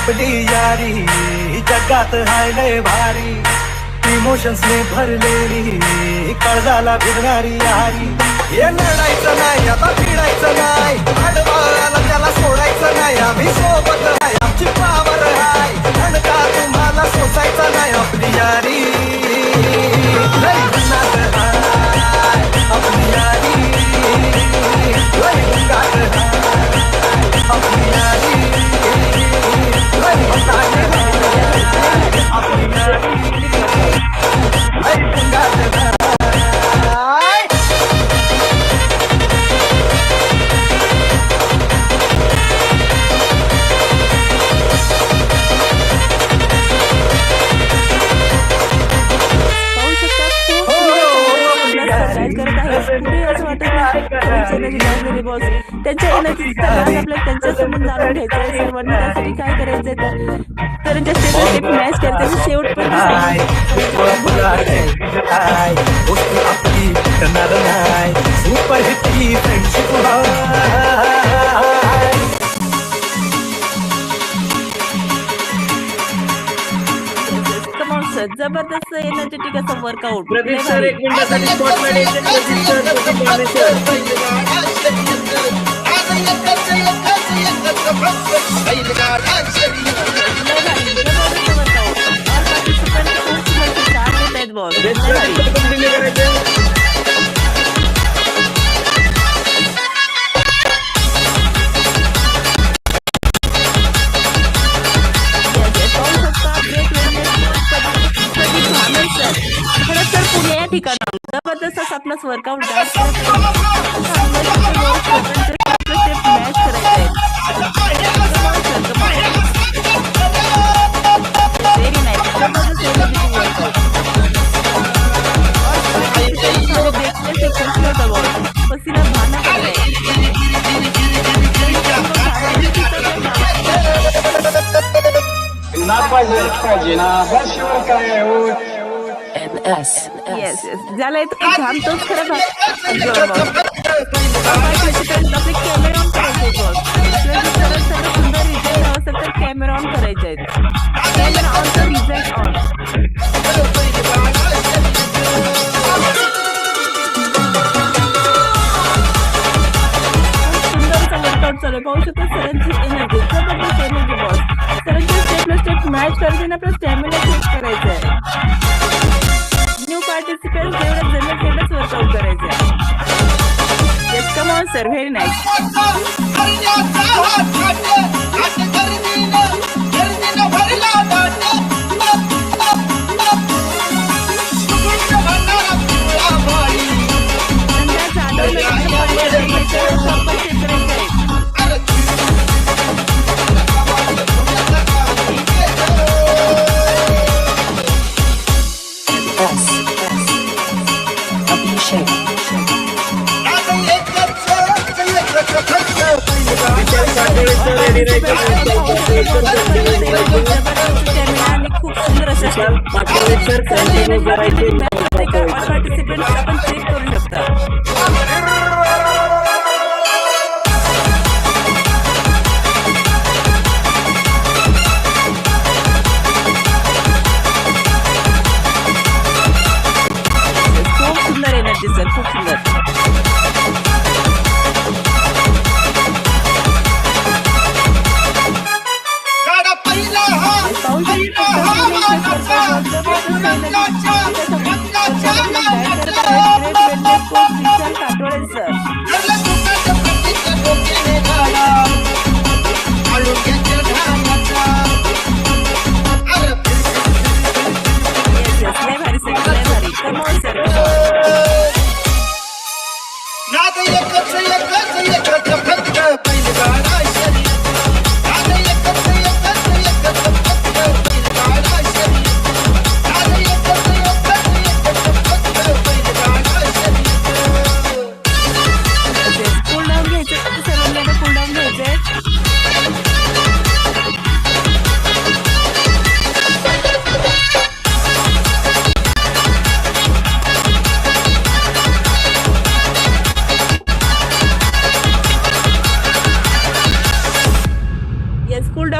आपली यारी जगात हाय लय भारी, इमोशन्स ने भरलेली काळजाला भिडणारी यारी. हे लढायचं नाही आता फिरायचं नाही, आडवाला त्याला सोडायचं नाही, आम्ही सोबत आहे आमची पावर हाय, का तुम्हाला सोसायचं नाही आपली यारी लय भन्नाट हाय, आपली यारी लय भन्नाट हाय, आपली यारी लय भन्नाट हाय, आपली यारी लय भन्नाट हाय. पाहू शकता खूप सुंदर आपला सरप्राईज करत आहे. पुढे असं वाटत नाही एनर्जी लावलेली बॉस त्यांच्या एनर्जीचा राज आपल्याला त्यांच्यासमोर जाणून घ्यायचा आहे. सर्वांनी त्यासाठी काय करायचंय तर त्यांच्या स्टेटस एक मॅच करायचं शेवटपर्यंत आपली करणार नाही सुपर हिट ही फ्रेंडशिप जबरदस्त एनर्जेटिक असं वर्कआउट. प्रदीप सर 1 मिनिटासाठी स्पॉटलाईट येते. Pradeep sir Pradeep Mane sir continue करायचं. खरंच तर पुणे या ठिकाणाहून जबरदस्त असं आपला वर्कआउट मॅच करायचं व्हेरी नाईस. पसीना भाना कर रहे NS. येस ज्याला येतो घाम तोच खरं आपले कॅमेरा ऑन करायचे बॉस. सगळं सुंदर रिझल्ट हवं असेल तर कॅमेरा ऑन करायचे आहेत. कॅमेरा ऑन तर रिझल्ट ऑन. सुंदरचा वर्कआउट चालू आहे. पाहू शकता सरांची एनर्जी जबरदस्त एनर्जी बॉस. सरांची स्टेप स्टेप मॅच करायची आपला स्टॅमिना चेक करायचा आहे. न्यू पार्टिसिपेंट जेवढं जमेल तेवढंच वर्कआउट करायचं आहे. Yes come on sir very nice. आणि खूप सुंदर असं पार्टिसिपेंट आपण चेक करू शकता. खूप सुंदर एनर्जी सर खूप सुंदर.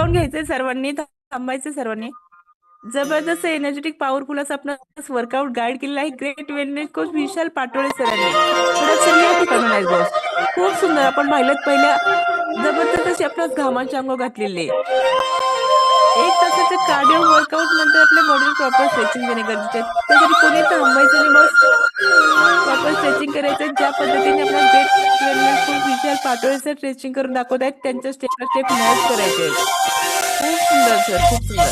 वर्कआउट घ्यायचंय सर्वांनी, थांबायचं सर्वांनी. जबरदस्त एनर्जेटिक पॉवरफुल असं आपण वर्कआउट गाईड केलेलं आहे ग्रेट वेलनेस कोच विशाल पाटोळे सरांनी. प्रोडक्शन या ठिकाणून आहेत बॉस. खूप सुंदर आपण पाहिलं पहिल्या जबरदस्त अशी आपल्या घामाचे अंग घातलेले. 1 तासाच्या कार्डिओ वर्कआउट नंतर आपल्या बॉडीला प्रॉपर स्ट्रेचिंग देणे गरजेचे आहे. त्यासाठी कोणी थांबायचं नाही बॉस. प्रॉपर स्ट्रेचिंग करायचं. ज्या पद्धतीने आपल्या ग्रेट वेलनेस कोच विशाल पाटोळे सर स्ट्रेचिंग करून दाखवत आहेत त्यांच्या स्टेप बाय स्टेप मॅच करायचे. खूप सुंदर सर, खूप सुंदर.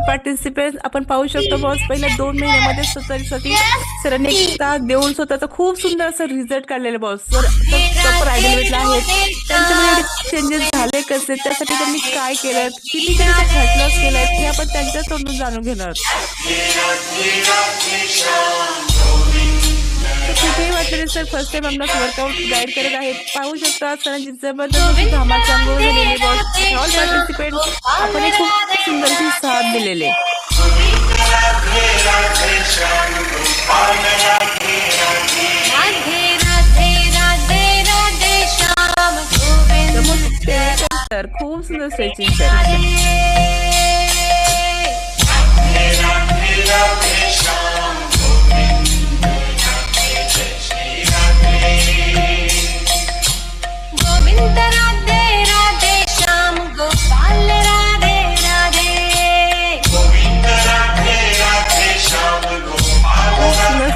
पार्टिसिपेंट आपण पाहू शकतो बॉस पहिल्या 2 महिन्यामध्ये स्वतःसाठी सरांनी 1 तास देऊन स्वतःचा खूप सुंदर असं रिझल्ट काढलेले बॉस. सर प्रॉपर आयडिया भेटला आहेत. त्यांच्यामध्ये चेंजेस झाले कसे, त्यासाठी त्यांनी काय केलं, किती त्यांचा फॅट लॉस केलाय हे आपण त्यांच्या तोंडून जाणून घेणार. कुठेही वाटले सर फर्स्ट टाइम आपला वर्कआउट गाईड करत आहेत. पाहू शकता सरांची जबरदस्त घामाचे अंघोळ झालेली बॉस. ऑल पार्टिसिपेंट आपण एक खूप सुंदरशी साथ दिलेले. सर खूप सुंदर स्ट्रेचिंग सर.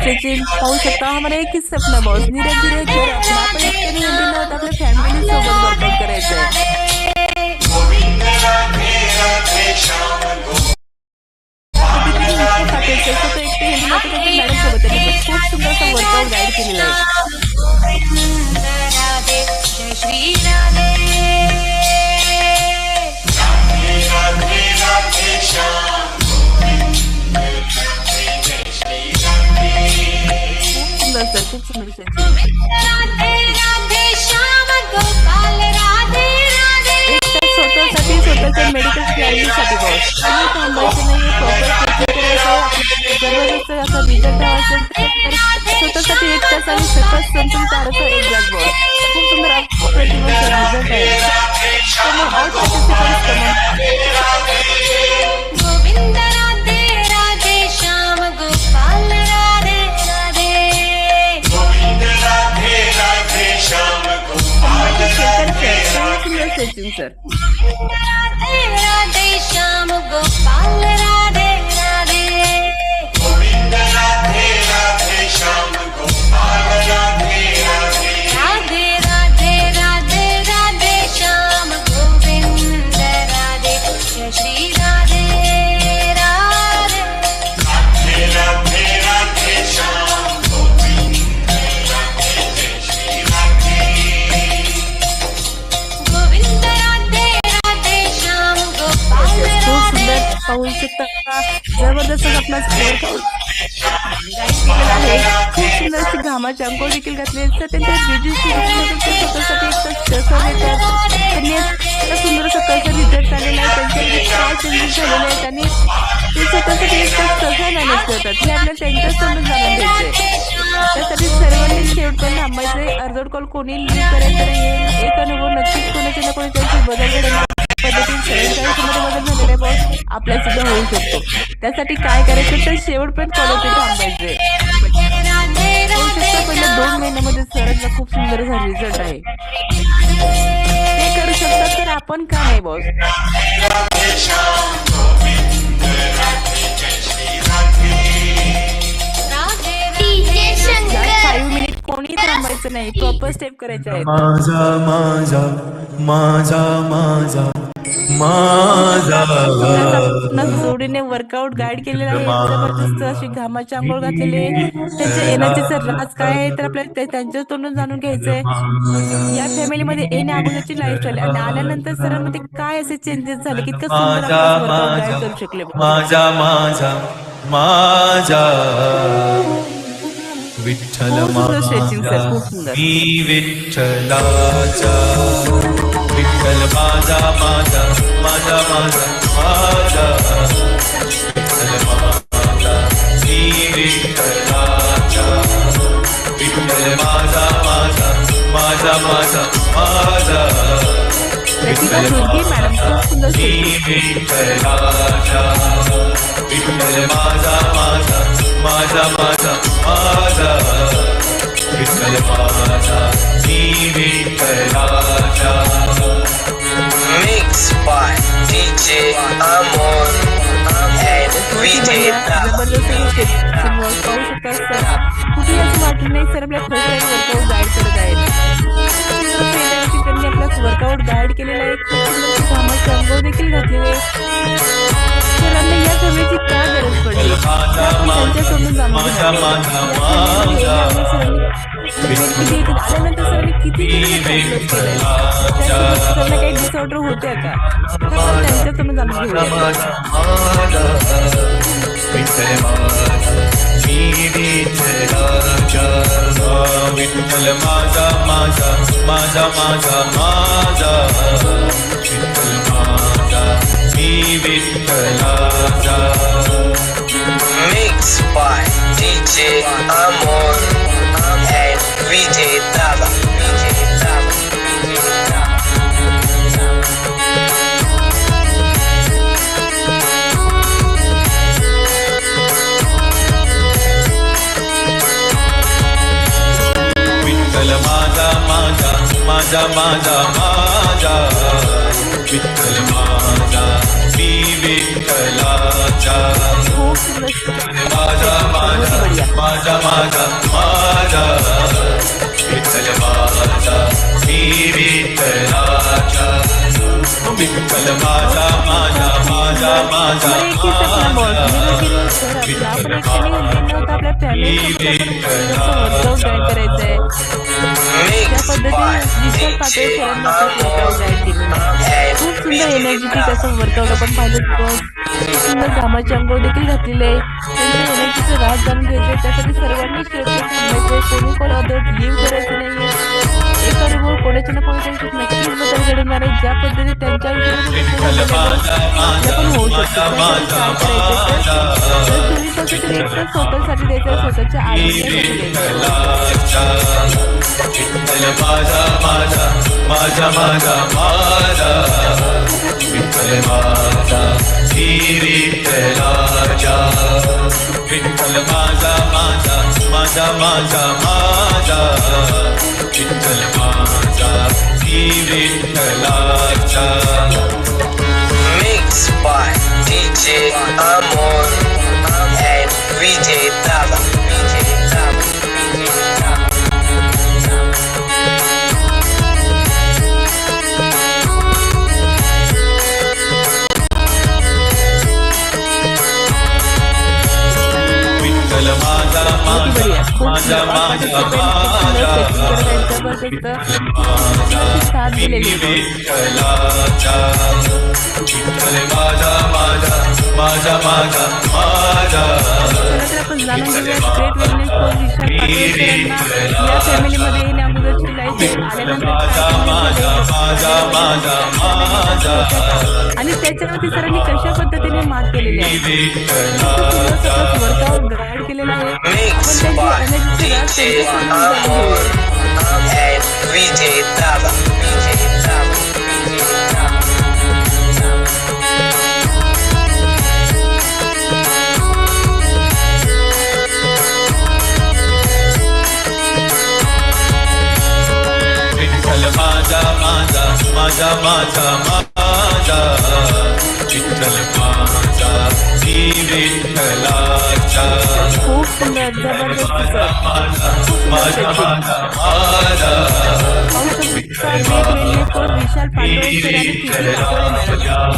स्ट्रेचिंग पाहू शकता. हमारा एक ही सपना बॉस धीरे धीरे घर अपना आपण एकट्याने हिंदी न होता आपल्या फॅमिली सोबत वर्कआउट करायचं आहे. मॅडम सोबत खूप सुंदर असं वर्कआउट गाईड केलेलं आहे. खूप सुंदर स्वतःसाठी स्वतःच्या मेडिकल प्लॅनिंगसाठी बॉस थांबायचं नाही. जबरदस्त असा रिझल्ट असेल तर स्वतःसाठी 1 तास आणि सकस संतुलित आहाराचा एक ग्लास बॉस. खूप सुंदर अप्रतिम रिझल्ट आहे. त्यामुळे all participant sir. Radhe Shyam Gopal Radhe Radhe. Govind Radhe Radhe Shyam Gopal Radhe Radhe. Radhe Radhe Radhe Radhe Shyam Govind Radhe. जय श्री राधे राधे. राधे राधे राधे श्याम गोविंद राधे. जय श्री राधे. गोविंद राधे राधे श्याम गोपाल राधे. पाहू शकता जबरदस्त आपला वर्कआउट केलेला आहे. खूप सुंदर अशी घामाचे अंघोळ देखील घातले. तर त्यांच्या स्वतःसाठी त्यांनी सुंदर असं कसं रिझल्ट आलेला आहे. त्यांच्याकडे काय चेंजेस झालेले आहेत आणि ते स्वतःसाठी एक तास कसं मॅनेज करतात हे आपल्याला त्यांच्याच तोंडून जाणून घ्यायचंय. त्यासाठी सर्वांनी शेवटपर्यंत थांबायचंय. अर्धवट कॉल कोणी करायचं नाही. एक अनुभव नक्कीच कोणाच्या ना कोणाच्या बदल घडला पद्धतीने सगळ्यांच्या बदल झालेला बॉस आपल्या सुद्धा होऊ शकतो. त्यासाठी काय करायचं तर शेवटपर्यंत कॉलेज थांबायचंय. होऊ शकतं पहिल्या 2 महिन्यामध्ये सरांचा खूप सुंदर असा रिझल्ट आहे. ते करू शकतात तर आपण का नाही बॉस. 5 मिनिट कोणी थांबायचं नाही. प्रॉपर स्टेप करायचे आहे. माझा माझा माझा माझा माझा जोडीने वर्कआउट गाईड केलेला आहे. जबरदस्त अशी घामाची आंघोळ घातलेली. त्यांच्या एनर्जीचं राज काय आहे तर आपल्याला त्यांच्या तोंडून जाणून घ्यायचंय. या फॅमिलीमध्ये येण्या अगोदरची लाईफस्टाईल आणि आल्यानंतर सरांमध्ये काय असे चेंजेस झाले की इतकं सुंदर वर्कआउट गाईड करू शकले. माझा माझा माझा विठ्ठल खूप सुंदर स्ट्रेचिंग सर, खूप सुंदर. मी विठ्ठलाचा विठ्ठल माझा माझा माझा माझा माझा विठ्ठल माझा श्री विठ्ठलाचा विठ्ठल माझा माझा माझा माझा माझा प्रतिभा जोडगे मॅडम खूप सुंदर श्री शिकवतात. विठ्ठलाचा विठ्ठल माझा माझा माझा माझा माझा विठ्ठल माझा श्री विठ्ठलाचा Mixed by DJ Amor and VJ Dava. जबरदस्त वर्कआउट पाहू शकता सर. कुठेही असं वाटलं नाही सर आपल्या फर्स्ट टाइम वर्कआउट गाईड करत आहेत. त्यांनी आपला वर्कआउट गाईड केलेला आहे. खूप सुंदर कामाचे अनुभव देखील घातलेले आहे. सरांना या सगळ्याची काय गरज पडली त्यांच्याकडून जाणून आल्यानंतर सरांनी किती सरांना काही डिसऑर्डर होत्या का त्यांच्याकडून जाणून घेऊया. विठ्ठल माझा श्री विठ्ठलाचा विठ्ठल माझा माझा माझा माझा माझा विठ्ठल माझा श्री विठ्ठलाचा Mixed by DJ Amor and VJ Dava. Vitthal माझा माझा माझा माझा माझा विठ्ठल माझा श्री विठ्ठलाचा खूप सुंदर माझा माझा माझा माझा माझा विठ्ठल माझा श्री विठ्ठलाचा विठ्ठल माझा माझा माझा माझा माझा विठ्ठल आपल्या फॅमिली वर्कआउट गाईड करायचंय त्या पद्धतीने विशाल पाटील सरांनी वर्कआउट गाईड केलेलं आहे. खूप सुंदर एनर्जेटिक असं वर्कआउट आपण पाहिलं. खूप सुंदर कामाचे अंग देखील घातलेले आहे. त्यांच्या एनर्जीचं राज जाणून घ्यायचंय त्यासाठी सर्वांनी शेअर थांबायचंय. कोणी कोण अदर लिव्ह करायचं नाहीये. एक अनुभव कोणाच्या ना कोणाच्या आयुष्यात नक्कीच बदल घडवणार आहे. ज्या पद्धतीने त्यांच्या आयुष्यात पण होऊ शकतो. तुम्ही फक्त एक तर स्वतःसाठी द्यायचं स्वतःच्या आरोग्यासाठी द्यायचं. विठ्ठल माझा माझा माझा माझा माझा विठ्ठल माझा श्री विठ्ठलाचा विठ्ठल माझा माझा माझा माझा माझा विठ्ठल माझा श्री विठ्ठलाचा Mixed by DJ Amor and VJ Dava. Vitthal माझा माझा माझा माझा माझा साथ दिलेली विठ्ठलाचा विठ्ठल माझा माझा माझा माझा माझा तर आपण जाणून घेऊया straight wellness coach Vishal Patil सरांना या फॅमिलीमध्ये येण्या अगोदरची लाईफ माझा माझा माझा माझा माझा आणि त्याच्यावरती सरांनी कशा पद्धतीने मात केलेली आहे. वर्कआउट गाईड केलेला आहे. Mixed आपण by त्यांची एनर्जीची DJ Amor and VJ Dava. Vitthal माझा माझा माझा माझा माझा विठ्ठल माझा श्री विठ्ठलाचा खूप सुंदर जबरदस्त सर. माझा माझा माझा straight wellness coach Vishal Patil sir आणि किती मॅडम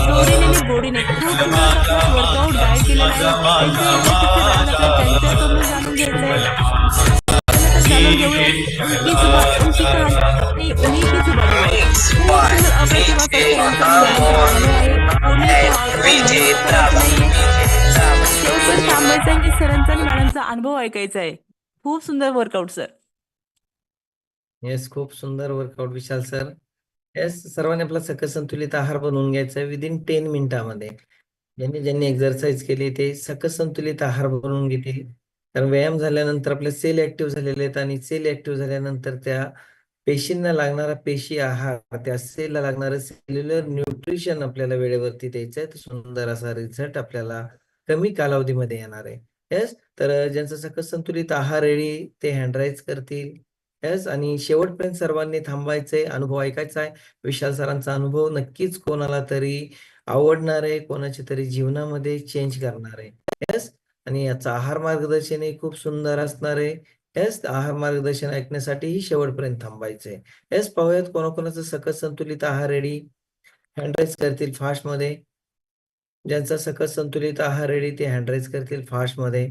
जोडीने गोडीने खूप सुंदर वर्कआउट गाईड केलेला आहे. त्यांच्याकडून जाणून घ्यायचंय. जाणून घेऊया उनकी कहानी उन्हीं की जुबानी है. Mixed by DJ Amor and VJ Dava. पण थांबायचं आणि सरांचा आणि मॅडमचा अनुभव ऐकायचा आहे. खूप सुंदर वर्कआउट सर. येस खूप सुंदर वर्कआउट विशाल सर. येस, सर्वांनी आपला सकस संतुलित आहार बनवून घ्यायचा आहे विदिन 10 मिनिटामध्ये. ज्यांनी ज्यांनी एक्सरसाइज केली ते सकस संतुलित आहार बनवून घेतील. कारण व्यायाम झाल्यानंतर आपले सेल ऍक्टिव्ह झालेले आहेत आणि सेल ऍक्टिव्ह झाल्यानंतर त्या पेशींना लागणारा पेशी आहार, त्या सेलला लागणारं सेल्युलर न्यूट्रिशन आपल्याला वेळेवरती द्यायचं आहे. तर सुंदर असा रिझल्ट आपल्याला कमी कालावधीमध्ये येणार आहे. येस, तर ज्यांचा सकस संतुलित आहार रेडी ते हँड राईज करतील. येस, आणि शेवटपर्यंत सर्वांनी थांबायचंय, अनुभव ऐकायचा आहे. विशाल सरांचा अनुभव नक्कीच कोणाला तरी आवडणार आहे, कोणाच्या तरी जीवनामध्ये चेंज करणार आहे. येस, आणि याचं आहार मार्गदर्शनही खूप सुंदर असणार आहे. येस, आहार मार्गदर्शन ऐकण्यासाठीही शेवटपर्यंत थांबायचंय. येस, पाहूयात कोणाकोणाचं सकस संतुलित आहार रेडी हँड राईज करतील फास्टमध्ये. ज्यांचा सकस संतुलित आहार रेडी ते हँड राईज करतील फास्टमध्ये.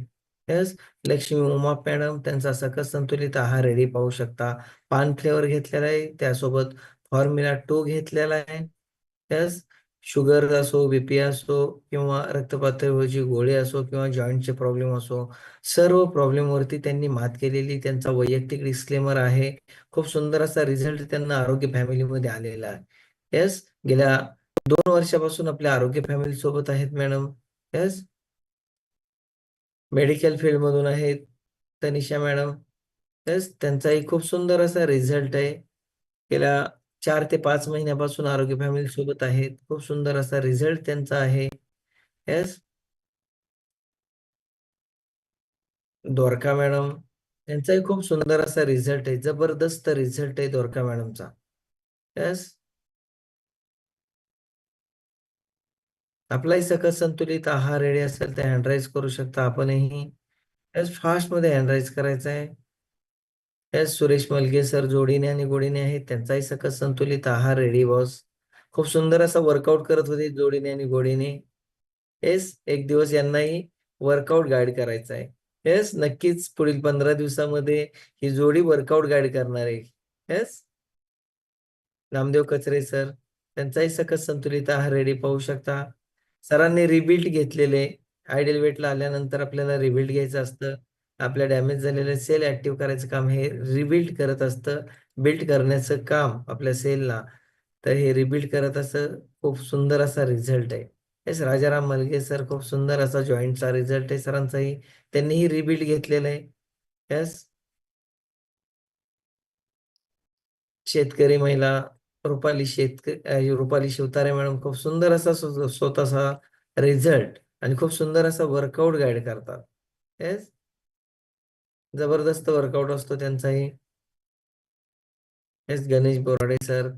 येस, लक्ष्मी उमा मॅडम त्यांचा सकस संतुलित आहार रेडी पाहू शकता. पान फ्लेवर घेतलेला आहे, त्यासोबत फॉर्म्युला 2 घेतलेला आहे. येस, शुगर असो, बीपी असो किंवा रक्तपातळीवरची गोळी असो किंवा जॉईंटचे प्रॉब्लेम असो, सर्व प्रॉब्लेमवरती त्यांनी मात केलेली त्यांचा वैयक्तिक डिस्क्लेमर आहे. खूप सुंदर असा रिझल्ट त्यांना आरोग्य फॅमिलीमध्ये आलेला आहे. येस, गेल्या 2 वर्षापासून आपल्या आरोग्य फॅमिली सोबत आहेत मॅडम. येस, मेडिकल फील्डमधून आहेत तनिषा मॅडम. येस, त्यांचाही खूप सुंदर असा रिझल्ट आहे. गेल्या 4 ते 5 महिन्यापासून आरोग्य फॅमिली सोबत आहेत. खूप सुंदर असा रिझल्ट त्यांचा आहे. येस, द्वारका मॅडम त्यांचाही खूप सुंदर असा रिझल्ट आहे. जबरदस्त रिझल्ट आहे द्वारका मॅडमचा. येस, आपलाही सकस संतुलित आहार रेडी असेल तर हँड राईज करू शकता आपणही. येस, फास्टमध्ये हँड राईज करायचा आहे. येस, सुरेश मलगे सर जोडीने आणि गोडीने आहेत. त्यांचाही सकस संतुलित आहार रेडी बॉस. खूप सुंदर असा वर्कआउट करत होते जोडीने आणि गोडीने. येस, एक दिवस यांनाही वर्कआउट गाईड करायचा आहे. येस, नक्कीच पुढील 15 दिवसामध्ये ही जोडी वर्कआउट गाईड करणार आहे. येस, नामदेव कचरे सर त्यांचाही सकस संतुलित आहार रेडी पाहू शकता. सरांनी रिबिल्ड घेतलेले. आयडियल वेटला आल्यानंतर आपल्याला रिबिल्ड घ्यायचं असतं. आपल्या डॅमेज झालेले सेल ऍक्टिव्ह करायचं काम हे रिबिल्ड करत असतं. बिल्ड करण्याचं काम आपल्या सेलला, तर हे रिबिल्ड करत असं खूप सुंदर असा रिझल्ट आहे. येस, राजाराम मलगे सर खूप सुंदर असा जॉईंटचा रिझल्ट आहे सरांचाही. त्यांनीही रिबिल्ड घेतलेलं आहे. येस, शेतकरी महिला रुपाली शिवतारे मॅडम खूप सुंदर असा स्वतःचा रिझल्ट आणि खूप सुंदर असा वर्कआउट गाईड करतात. येस, जबरदस्त वर्कआउट असतो त्यांचाही. येस, गणेश बोराडे सर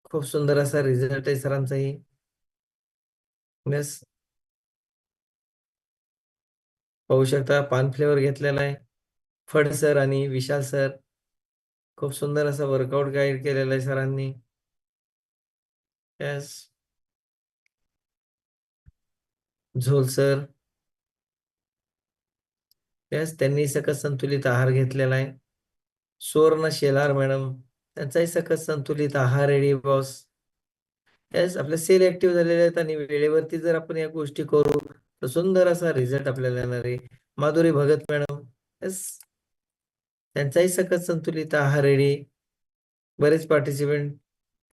खूप सुंदर असा रिझल्ट आहे सरांचाही. येस, पाहू शकता पान फ्लेवर घेतलेला आहे. फड सर आणि विशाल सर खूप सुंदर असा वर्कआउट गाईड केलेला आहे सरांनी. येस, झोल सर येस, त्यांनी सकस संतुलित आहार घेतलेला आहे. सुवर्ण शेलार मॅडम त्यांचाही सकस संतुलित आहार रेडी बॉस. येस, आपले सेल ऍक्टिव्ह झालेले आहेत आणि वेळेवरती जर आपण या गोष्टी करू तर सुंदर असा रिझल्ट आपल्याला येणार आहे. माधुरी भगत मॅडम येस, त्यांचाही सकस संतुलित आहार रेडी. बरेच पार्टिसिपेंट.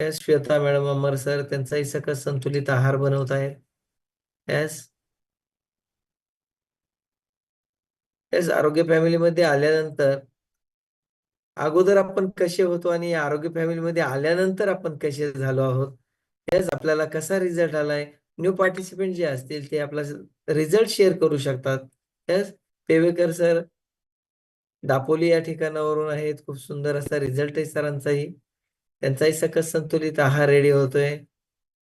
येस, श्वेता मॅडम अमर सर त्यांचाही सकस संतुलित आहार बनवत आहेत. येस, येस, आरोग्य फॅमिलीमध्ये आल्यानंतर अगोदर आपण कसे होतो आणि आरोग्य फॅमिलीमध्ये आल्यानंतर आपण कसे झालो आहोत. येस, आपल्याला कसा रिझल्ट आलाय. न्यू पार्टिसिपेंट जे असतील ते आपला रिझल्ट शेअर करू शकतात. येस, पेवेकर सर दापोली या ठिकाणावरून आहेत. खूप सुंदर असा रिझल्ट आहे सरांचाही. त्यांचाही सकस संतुलित आहार रेडी होतोय.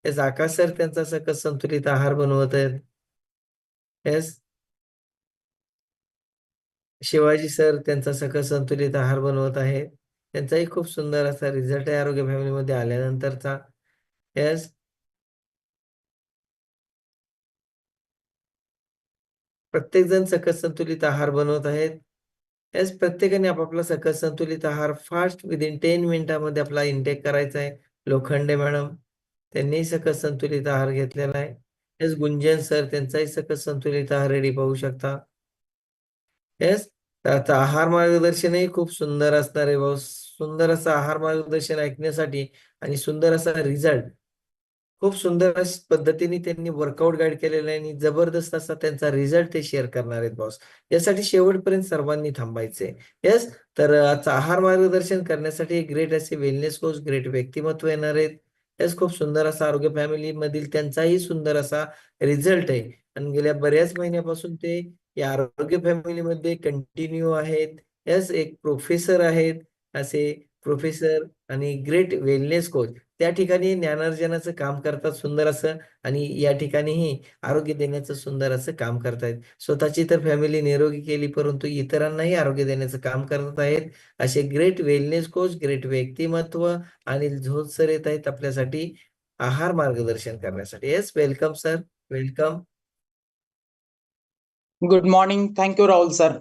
येस, आकाश सर त्यांचा सकस संतुलित आहार बनवत आहेत. येस, शिवाजी सर त्यांचा सकस संतुलित आहार बनवत आहेत. त्यांचाही खूप सुंदर असा रिझल्ट आहे आरोग्य फॅमिलीमध्ये आल्यानंतरचा. येस, प्रत्येक जण सकस संतुलित आहार बनवत आहेत. येस, प्रत्येकाने आपापला सकस संतुलित आहार फास्ट विदिन 10 मिनिटामध्ये आपला इंटेक करायचा आहे. लोखंडे मॅडम त्यांनीही सकस संतुलित आहार घेतलेला आहे. येस, गुंजन सर त्यांचाही सकस संतुलित आहार रेडी पाहू शकता. येस, त्याचं आहार मार्गदर्शनही खूप सुंदर असणार आहे भाऊ. सुंदर असं आहार मार्गदर्शन ऐकण्यासाठी आणि सुंदर असा रिझल्ट, खूप सुंदर अशा पद्धतीने त्यांनी वर्कआउट गाईड केलेला आहे आणि जबरदस्त असा त्यांचा रिझल्ट ते शेअर करणार आहेत बॉस. यासाठी शेवटपर्यंत सर्वांनी थांबायचे. येस, तर आजचं आहार मार्गदर्शन करण्यासाठी ग्रेट असे वेलनेस कोच, ग्रेट व्यक्तिमत्व येणार आहेत. येस, खूप सुंदर असा आरोग्य फॅमिली मधील त्यांचाही सुंदर असा रिझल्ट आहे आणि गेल्या बऱ्याच महिन्यापासून ते या आरोग्य फॅमिलीमध्ये कंटिन्यू आहेत. येस, एक प्रोफेसर आहेत, असे प्रोफेसर आणि ग्रेट वेलनेस कोच त्या ठिकाणी ज्ञानार्जनाचं काम करतात सुंदर असं आणि या ठिकाणीही आरोग्य देण्याचं सुंदर असं काम करतायत. स्वतःची तर फॅमिली निरोगी केली, परंतु इतरांनाही आरोग्य देण्याचं काम करत आहेत. असे ग्रेट वेलनेस कोच, ग्रेट व्यक्तिमत्व अनिल झोत सर येत आहेत आपल्यासाठी आहार मार्गदर्शन करण्यासाठी. Yes, welcome sir, welcome. Good morning. Thank you Rahul sir.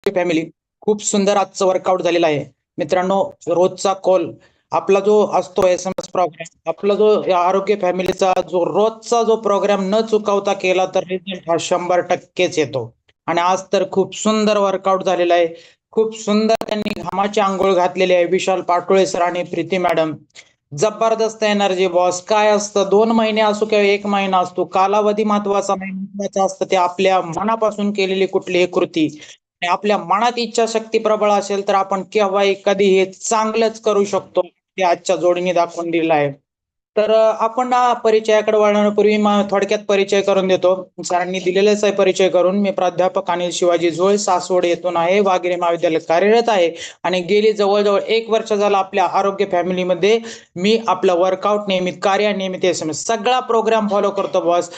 Family, खूप सुंदर आजचं वर्कआउट झालेलं आहे मित्रांनो. रोजचा कॉल आपला जो असतो SMS प्रोग्राम, आपला जो आरोग्य फॅमिलीचा जो रोजचा जो प्रोग्राम न चुकवता केला तर रिझल्ट हा 100% येतो. आणि आज तर खूप सुंदर वर्कआउट झालेला आहे. खूप सुंदर त्यांनी घामाची आंघोळ घातलेली आहे विशाल पाटोळे सर आणि प्रीती मॅडम. जबरदस्त एनर्जी बॉस. काय असतं 2 महिने असो किंवा 1 महिना असतो, कालावधी महत्वाचा नाही, महत्वाचं असतं ते आपल्या मनापासून केलेली कुठलीही कृती. आणि आपल्या मनात इच्छाशक्ती प्रबळ असेल तर आपण केव्हाही कधीही चांगलंच करू शकतो, ते आजच्या जोडीने दाखवून दिलं आहे. तर आपण परिचयाकडे वळण्यापूर्वी थोडक्यात परिचय करून देतो. सरांनी दिलेलाच आहे परिचय करून. मी प्राध्यापक अनिल शिवाजी झोळ, सासवड येथून आहे, वाघिरे महाविद्यालय कार्यरत आहे आणि गेली जवळजवळ 1 वर्ष झालं आपल्या आरोग्य फॅमिलीमध्ये मी आपलं वर्कआउट नियमित कार्य, नियमित SMS सगळा प्रोग्राम फॉलो करतो बॉस.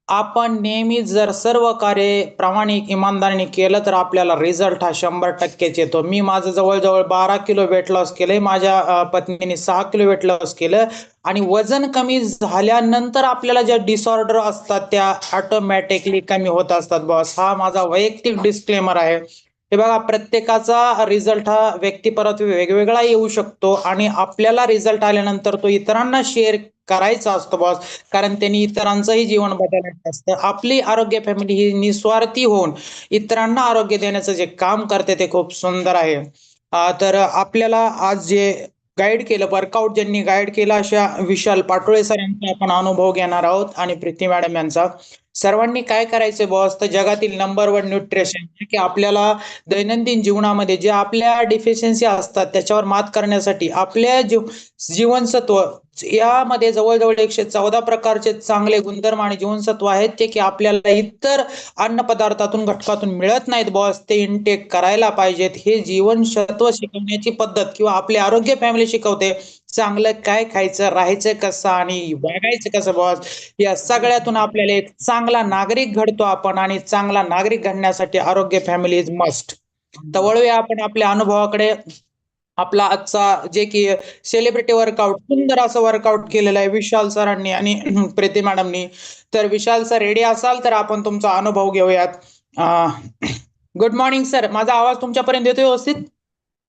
आपण नेहमी जर सर्व कार्य प्रामाणिक इमानदारीने केलं तर आपल्याला रिझल्ट हा 100%च येतो. मी माझं जवळजवळ 12 किलो वेट लॉस केलंय. माझ्या पत्नीने 6 किलो वेट लॉस केलं आणि वजन कमी झाल्यानंतर आपल्याला ज्या डिसऑर्डर असतात त्या ऑटोमॅटिकली कमी होत असतात बॉस. हा माझा वैयक्तिक डिस्क्लेमर आहे. हे बघा, प्रत्येकाचा रिझल्ट हा व्यक्तिपरत्वे वेगवेगळा येऊ शकतो आणि आपल्याला रिझल्ट आल्यानंतर तो इतरांना शेअर करायचा असतो बॉस, कारण त्यांनी इतरांचंही जीवन बदलण्याचं असतं. आपली आरोग्य फॅमिली ही निस्वार्थी होऊन इतरांना आरोग्य देण्याचं जे काम करते ते खूप सुंदर आहे. तर आपल्याला आज जे गाईड केलं, वर्कआउट ज्यांनी गाईड केलं अशा विशाल पाटोळे सर यांचा आपण अनुभव घेणार आहोत आणि प्रीती मॅडम यांचा. सर्वांनी काय करायचं बॉस, तर जगातील नंबर 1 न्यूट्रिशन की आपल्याला दैनंदिन जीवनामध्ये जे आपल्या डिफिशियन्सी असतात त्याच्यावर मात करण्यासाठी आपल्या जीवनसत्व यामध्ये जवळजवळ 114 प्रकारचे चांगले गुणधर्म आणि जीवनसत्व आहेत ते की आपल्याला इतर अन्न पदार्थातून, घटकातून मिळत नाहीत बॉस. ते इनटेक करायला पाहिजेत. हे जीवनसत्व शिकवण्याची पद्धत किंवा आपले आरोग्य फॅमिली शिकवते. चांगलं काय खायचं, राहायचं कसं आणि वागायचं कसं बॉस, या सगळ्यातून आपल्याला एक चांगला नागरिक घडतो आपण आणि चांगला नागरिक घडण्यासाठी आरोग्य फॅमिली इज मस्ट. तर वळूया आपण आपल्या अनुभवाकडे. आपला आजचा जे की सेलिब्रिटी वर्कआउट, सुंदर असं वर्कआउट केलेलं आहे विशाल सरांनी आणि प्रीती मॅडमनी. तर विशाल सर रेडी असाल तर आपण तुमचा अनुभव घेऊयात. Good morning sir. माझा आवाज तुमच्यापर्यंत येतोय व्यवस्थित?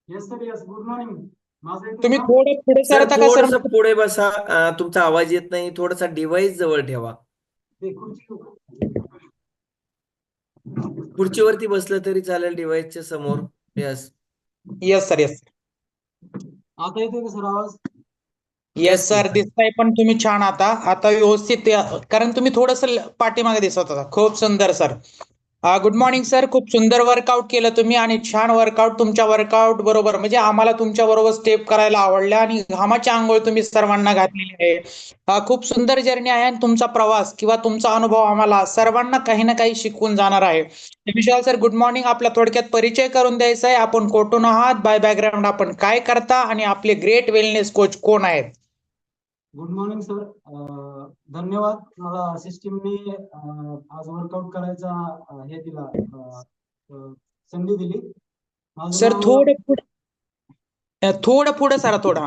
Yes sir, yes. Good morning. माझं तुम्ही थोडं पुढे सर सरता का सर? थोडंसं पुढे बसा. तुमचा आवाज येत नाही. थोडासा डिव्हाइस जवळ ठेवा. खुर्चीवरती बसलं तरी चालेल, डिव्हाइसच्या समोर. Yes, yes sir, yes. आता येतोय का सर आवाज? येस सर, दिसताय पण तुम्ही छान. आता व्यवस्थित, कारण तुम्ही थोडस पाठीमागे दिसत होता. खूप सुंदर सर. Good morning sir. खूप सुंदर वर्कआउट केलं तुम्ही आणि छान वर्कआउट. तुमच्या वर्कआउट बरोबर म्हणजे आम्हाला तुमच्या बरोबर स्टेप करायला आवडल्या आणि घामाची आंघोळ तुम्ही सर्वांना घातलेली आहे. खूप सुंदर जर्नी आहे आणि तुमचा प्रवास किंवा तुमचा अनुभव आम्हाला सर्वांना काही ना काही शिकवून जाणार आहे. विशाल सर, गुड मॉर्निंग. आपला थोडक्यात परिचय करून द्यायचा आहे. आपण कोठून आहात, बाय बॅकग्राऊंड आपण काय करता आणि आपले ग्रेट वेलनेस कोच कोण आहेत? Good morning sir. धन्यवाद. मला सिस्टीमने आज वर्कआउट करायचा हे दिला, संधी दिली. सर थोडं पुढे सर, थोडा.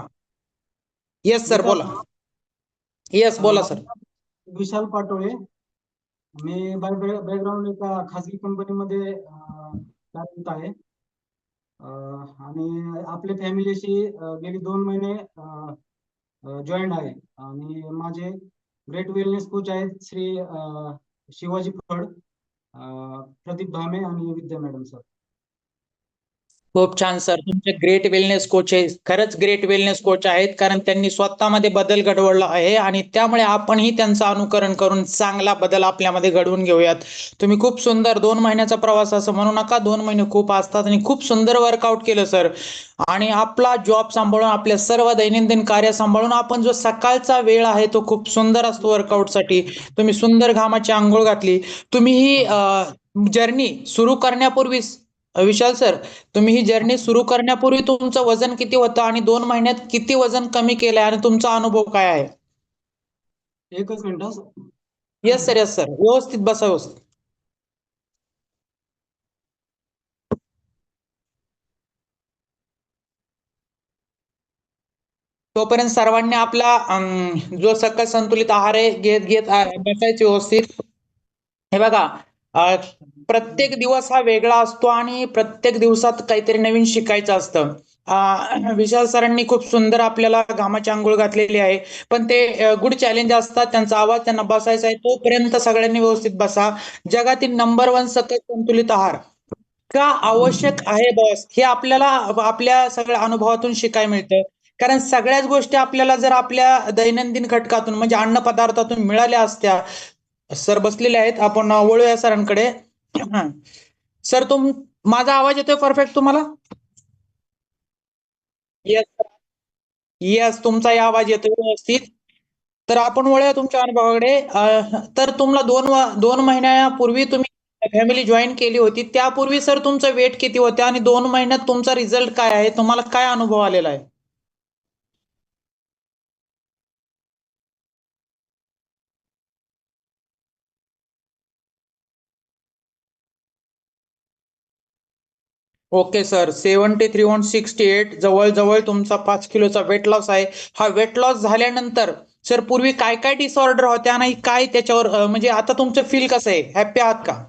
येस सर, बोला. येस, बोला sir. Vishal Patole. Me by background एका खाजगी कंपनीमध्ये कार्यरत आहे आणि आपल्या फॅमिलीशी गेली 2 महिने जॉईंट आहे आणि माझे ग्रेट वेलनेस कोच आहेत श्री शिवाजी फड. प्रदीप धामे आणि विद्या मॅडम सर. खूप छान सर, तुमचे ग्रेट वेलनेस कोच आहे. खरंच ग्रेट वेलनेस कोच आहेत, कारण त्यांनी स्वतःमध्ये बदल घडवला आहे आणि त्यामुळे आपणही त्यांचं अनुकरण करून चांगला बदल आपल्यामध्ये घडवून घेऊयात. तुम्ही खूप सुंदर 2 महिन्याचा प्रवास असं म्हणू नका, 2 महिने खूप असतात आणि खूप सुंदर वर्कआउट केलं सर. आणि आपला जॉब सांभाळून, आपल्या सर्व दैनंदिन कार्य सांभाळून आपण जो सकाळचा वेळ आहे तो खूप सुंदर असतो वर्कआउटसाठी. तुम्ही सुंदर घामाची आंघोळ घातली. तुम्ही ही जर्नी सुरू करण्यापूर्वी विशाल सर, तुम्ही ही जर्नी सुरू करण्यापूर्वी तुमचं वजन किती होतं आणि 2 महिन्यात किती वजन कमी केलंय आणि तुमचा अनुभव काय आहे? एकच minute. Yes sir, yes sir, व्यवस्थित बसा, व्यवस्थित. तोपर्यंत सर्वांनी आपला जो सकस संतुलित आहार आहे घेत घेत बसायचे व्यवस्थित. हे बघा, प्रत्येक दिवस हा वेगळा असतो आणि प्रत्येक दिवसात काहीतरी नवीन शिकायचं असतं. विशाल सरांनी खूप सुंदर आपल्याला घामाची आंघोळ घातलेली आहे, पण ते गुड चॅलेंज असतात. त्यांचा आवाज त्यांना बसायचा आहे, तोपर्यंत सगळ्यांनी व्यवस्थित बसा. जगातील नंबर 1 सकस संतुलित आहार का आवश्यक आहे बॉस, हे आपल्याला आपल्या सगळ्या अनुभवातून शिकायला मिळतं. कारण सगळ्याच गोष्टी आपल्याला जर आपल्या दैनंदिन घटकातून म्हणजे अन्न पदार्थातून मिळाल्या असत्या. सर बसलेले आहेत, आपण वळूया सरांकडे. सर, माझा आवाज येतोय परफेक्ट तुम्हाला? येस, येस, तुमचाही आवाज येतोय व्यवस्थित. तर आपण वळूया तुमच्या अनुभवाकडे. तर तुम्हाला 2 महिन्यापूर्वी तुम्ही फॅमिली जॉईन केली होती, त्यापूर्वी सर तुमचं वेट किती होतं आणि 2 महिन्यात तुमचा रिझल्ट काय आहे? तुम्हाला काय अनुभव आलेला आहे? ओके सर, 73 on 68, जवळजवळ तुमचा 5 किलोचा वेट लॉस आहे. हा वेट लॉस झाल्यानंतर सर पूर्वी काय काय डिसऑर्डर होत्या आणि काय त्याच्यावर म्हणजे आता तुमचं फील कसं आहे? हॅपी आहात का?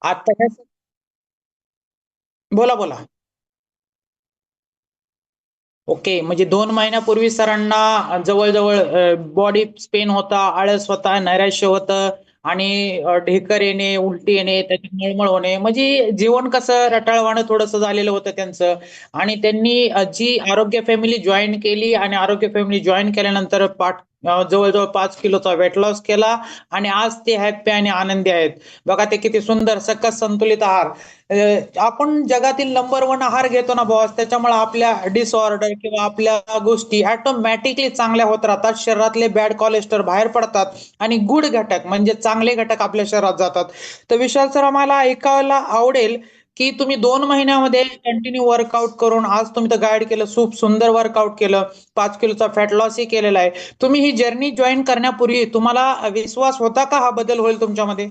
आता बोला बोला. ओके, म्हणजे 2 महिन्यापूर्वी सरांना जवळजवळ बॉडी पेन होता, आळस होता, नैराश्य होतं आणि ढेकर येणे, उलटी येणे, त्याची मळमळ होणे, म्हणजे जीवन कसं रटाळवाणं थोडंसं झालेलं होतं त्यांचं. आणि त्यांनी जी आरोग्य फॅमिली जॉईन केली आणि आरोग्य फॅमिली जॉईन केल्यानंतर जवळजवळ 5 किलोचा वेट लॉस केला आणि आज ते हॅपी आणि आनंदी आहेत. बघा ते किती सुंदर सकस संतुलित आहार. आपण जगातील नंबर 1 आहार घेतो ना बॉस, त्याच्यामुळे आपल्या डिसऑर्डर किंवा आपल्या गोष्टी ऑटोमॅटिकली चांगल्या होत राहतात. शरीरातले बॅड कोलेस्ट्रॉल बाहेर पडतात आणि गुड घटक म्हणजे चांगले घटक आपल्या शरीरात जातात. तर विशाल सर, आम्हाला ऐकायला आवडेल की तुम्ही 2 महिन्यामध्ये कंटिन्यू वर्कआउट करून आज तुम्ही तर गाईड केलं, खूप सुंदर वर्कआउट केलं, 5 किलोचा फॅट लॉसही केलेला आहे. तुम्ही ही जर्नी जॉईन करण्यापूर्वी तुम्हाला विश्वास होता का हा बदल होईल तुमच्यामध्ये?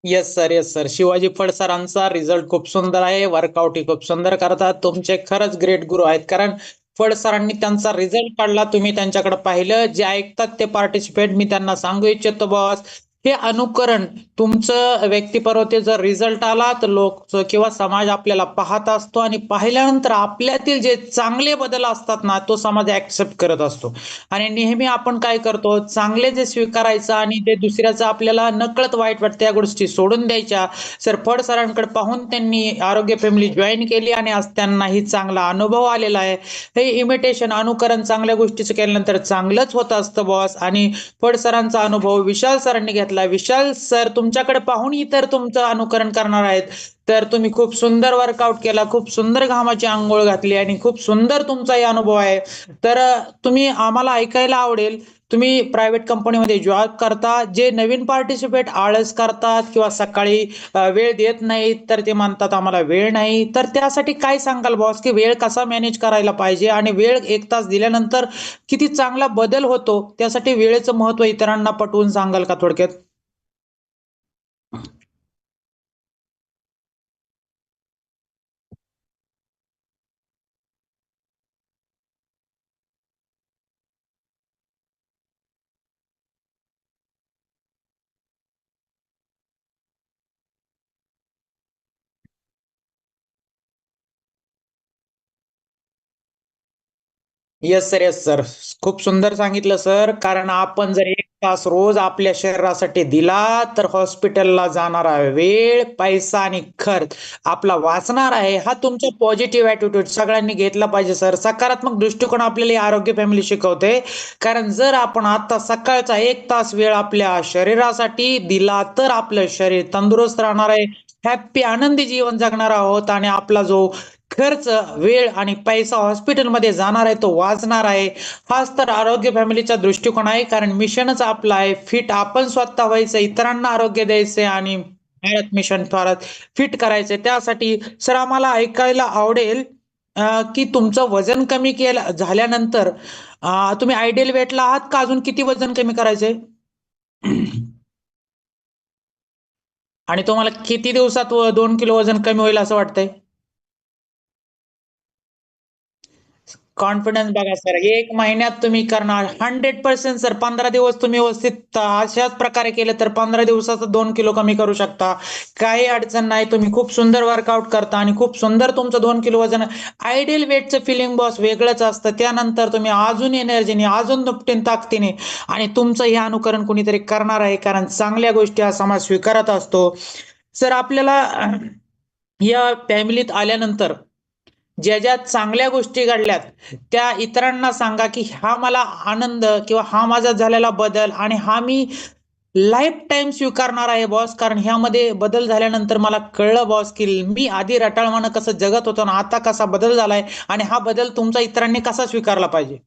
Yes sir, yes sir. Shivaji Phad सरांचा रिझल्ट खूप सुंदर आहे. वर्कआउटही खूप सुंदर करतात. तुमचे खरंच ग्रेट गुरु आहेत. कारण फड सरांनी त्यांचा रिझल्ट काढला, तुम्ही त्यांच्याकडे पाहिलं. जे ऐकतात ते पार्टिसिपेट, मी त्यांना सांगू इच्छितो बॉस, हे अनुकरण तुमचं व्यक्तिपरत्वे जर रिझल्ट आला तर लोक किंवा समाज आपल्याला पाहत असतो आणि पाहिल्यानंतर आपल्यातील जे चांगले बदल असतात ना तो समाज ऍक्सेप्ट करत असतो. आणि नेहमी आपण काय करतो, चांगले जे स्वीकारायचं आणि ते दुसऱ्याचं आपल्याला नकळत वाईट वाटतं त्या गोष्टी सोडून द्यायच्या. सर फड सरांकडे पाहून त्यांनी आरोग्य फॅमिली जॉईन केली आणि आज त्यांनाही चांगला अनुभव आलेला आहे. हे इमिटेशन अनुकरण चांगल्या गोष्टीचं केल्यानंतर चांगलंच होत असतं बॉस. आणि फड सरांचा अनुभव विशाल सरांनी घेतला. विशाल सर तुमच्याकडे पाहून इतर तुमचं अनुकरण करणार आहेत. तर तुम्ही खूप सुंदर वर्कआउट केला, खूप सुंदर घामाची आंघोळ घातली आणि खूप सुंदर तुमचाही अनुभव आहे. तर तुम्ही आम्हाला ऐकायला आवडेल, तुम्ही प्रायव्हेट कंपनीमध्ये जॉब करता, जे नवीन पार्टिसिपेट आळस करतात किंवा सकाळी वेळ देत नाहीत, तर ते म्हणतात आम्हाला वेळ नाही. तर त्यासाठी काय सांगाल बॉस, की वेळ कसा मॅनेज करायला पाहिजे आणि वेळ 1 तास दिल्यानंतर किती चांगला बदल होतो, त्यासाठी वेळेचं महत्त्व इतरांना पटवून सांगाल का थोडक्यात? Yes sir, yes sir. खूप सुंदर सांगितलं सर. कारण आपण जर 1 तास रोज आपल्या शरीरासाठी दिला, तर हॉस्पिटलला जाणारा वेळ, पैसा आणि खर्च आपला वाचणार आहे. हा तुमचा पॉझिटिव्ह ॲटिट्यूड सगळ्यांनी घेतला पाहिजे सर. सकारात्मक दृष्टिकोन आपल्याला ही आरोग्य फॅमिली शिकवते. कारण जर आपण आता सकाळचा 1 तास वेळ आपल्या शरीरासाठी दिला, तर आपलं शरीर तंदुरुस्त राहणार आहे. हॅपी आनंदी जीवन जगणार आहोत आणि आपला जो खर्च, वेळ आणि पैसा हॉस्पिटलमध्ये जाणार आहे तो वाचणार आहे. हाच तर आरोग्य फॅमिलीचा दृष्टिकोन आहे. कारण मिशनच आपलं आहे, फिट आपण स्वतः व्हायचं, इतरांना आरोग्य द्यायचे आणि भारत मिशन भारत फिट करायचे. त्यासाठी सर आम्हाला ऐकायला आवडेल, की तुमचं वजन कमी केलं झाल्यानंतर तुम्ही आयडियल वेटला आहात का अजून किती वजन कमी करायचंय? आणि तुम्हाला किती दिवसात 2 किलो वजन कमी होईल असं वाटतंय? कॉन्फिडन्स बघा सर, 1 महिन्यात तुम्ही करणार 100% सर. 15 दिवस तुम्ही व्यवस्थित अशाच प्रकारे केलं तर 15 दिवसात 2 किलो कमी करू शकता. काही अडचण नाही. तुम्ही खूप सुंदर वर्कआउट करता आणि खूप सुंदर तुमचं 2 किलो वजन. आयडियल वेटचं फिलिंग बॉस वेगळंच असतं. त्यानंतर तुम्ही अजून एनर्जीने, अजून दुपटीने ताकदीने आणि तुमचं हे अनुकरण कुणीतरी करणार आहे. कारण चांगल्या गोष्टी हा समाज स्वीकारत असतो. सर आपल्याला या फॅमिलीत आल्यानंतर ज्या ज्या चांगल्या गोष्टी घडल्यात त्या इतरांना सांगा, की हा मला आनंद किंवा हा माझा झालेला बदल आणि हा मी लाईफ टाईम स्वीकारणार आहे बॉस. कारण ह्यामध्ये बदल झाल्यानंतर मला कळलं बॉस, की मी आधी रटाळवाणं कसं जगत होतो आणि आता कसा बदल झालाय आणि हा बदल तुमचा इतरांनी कसा स्वीकारला पाहिजे.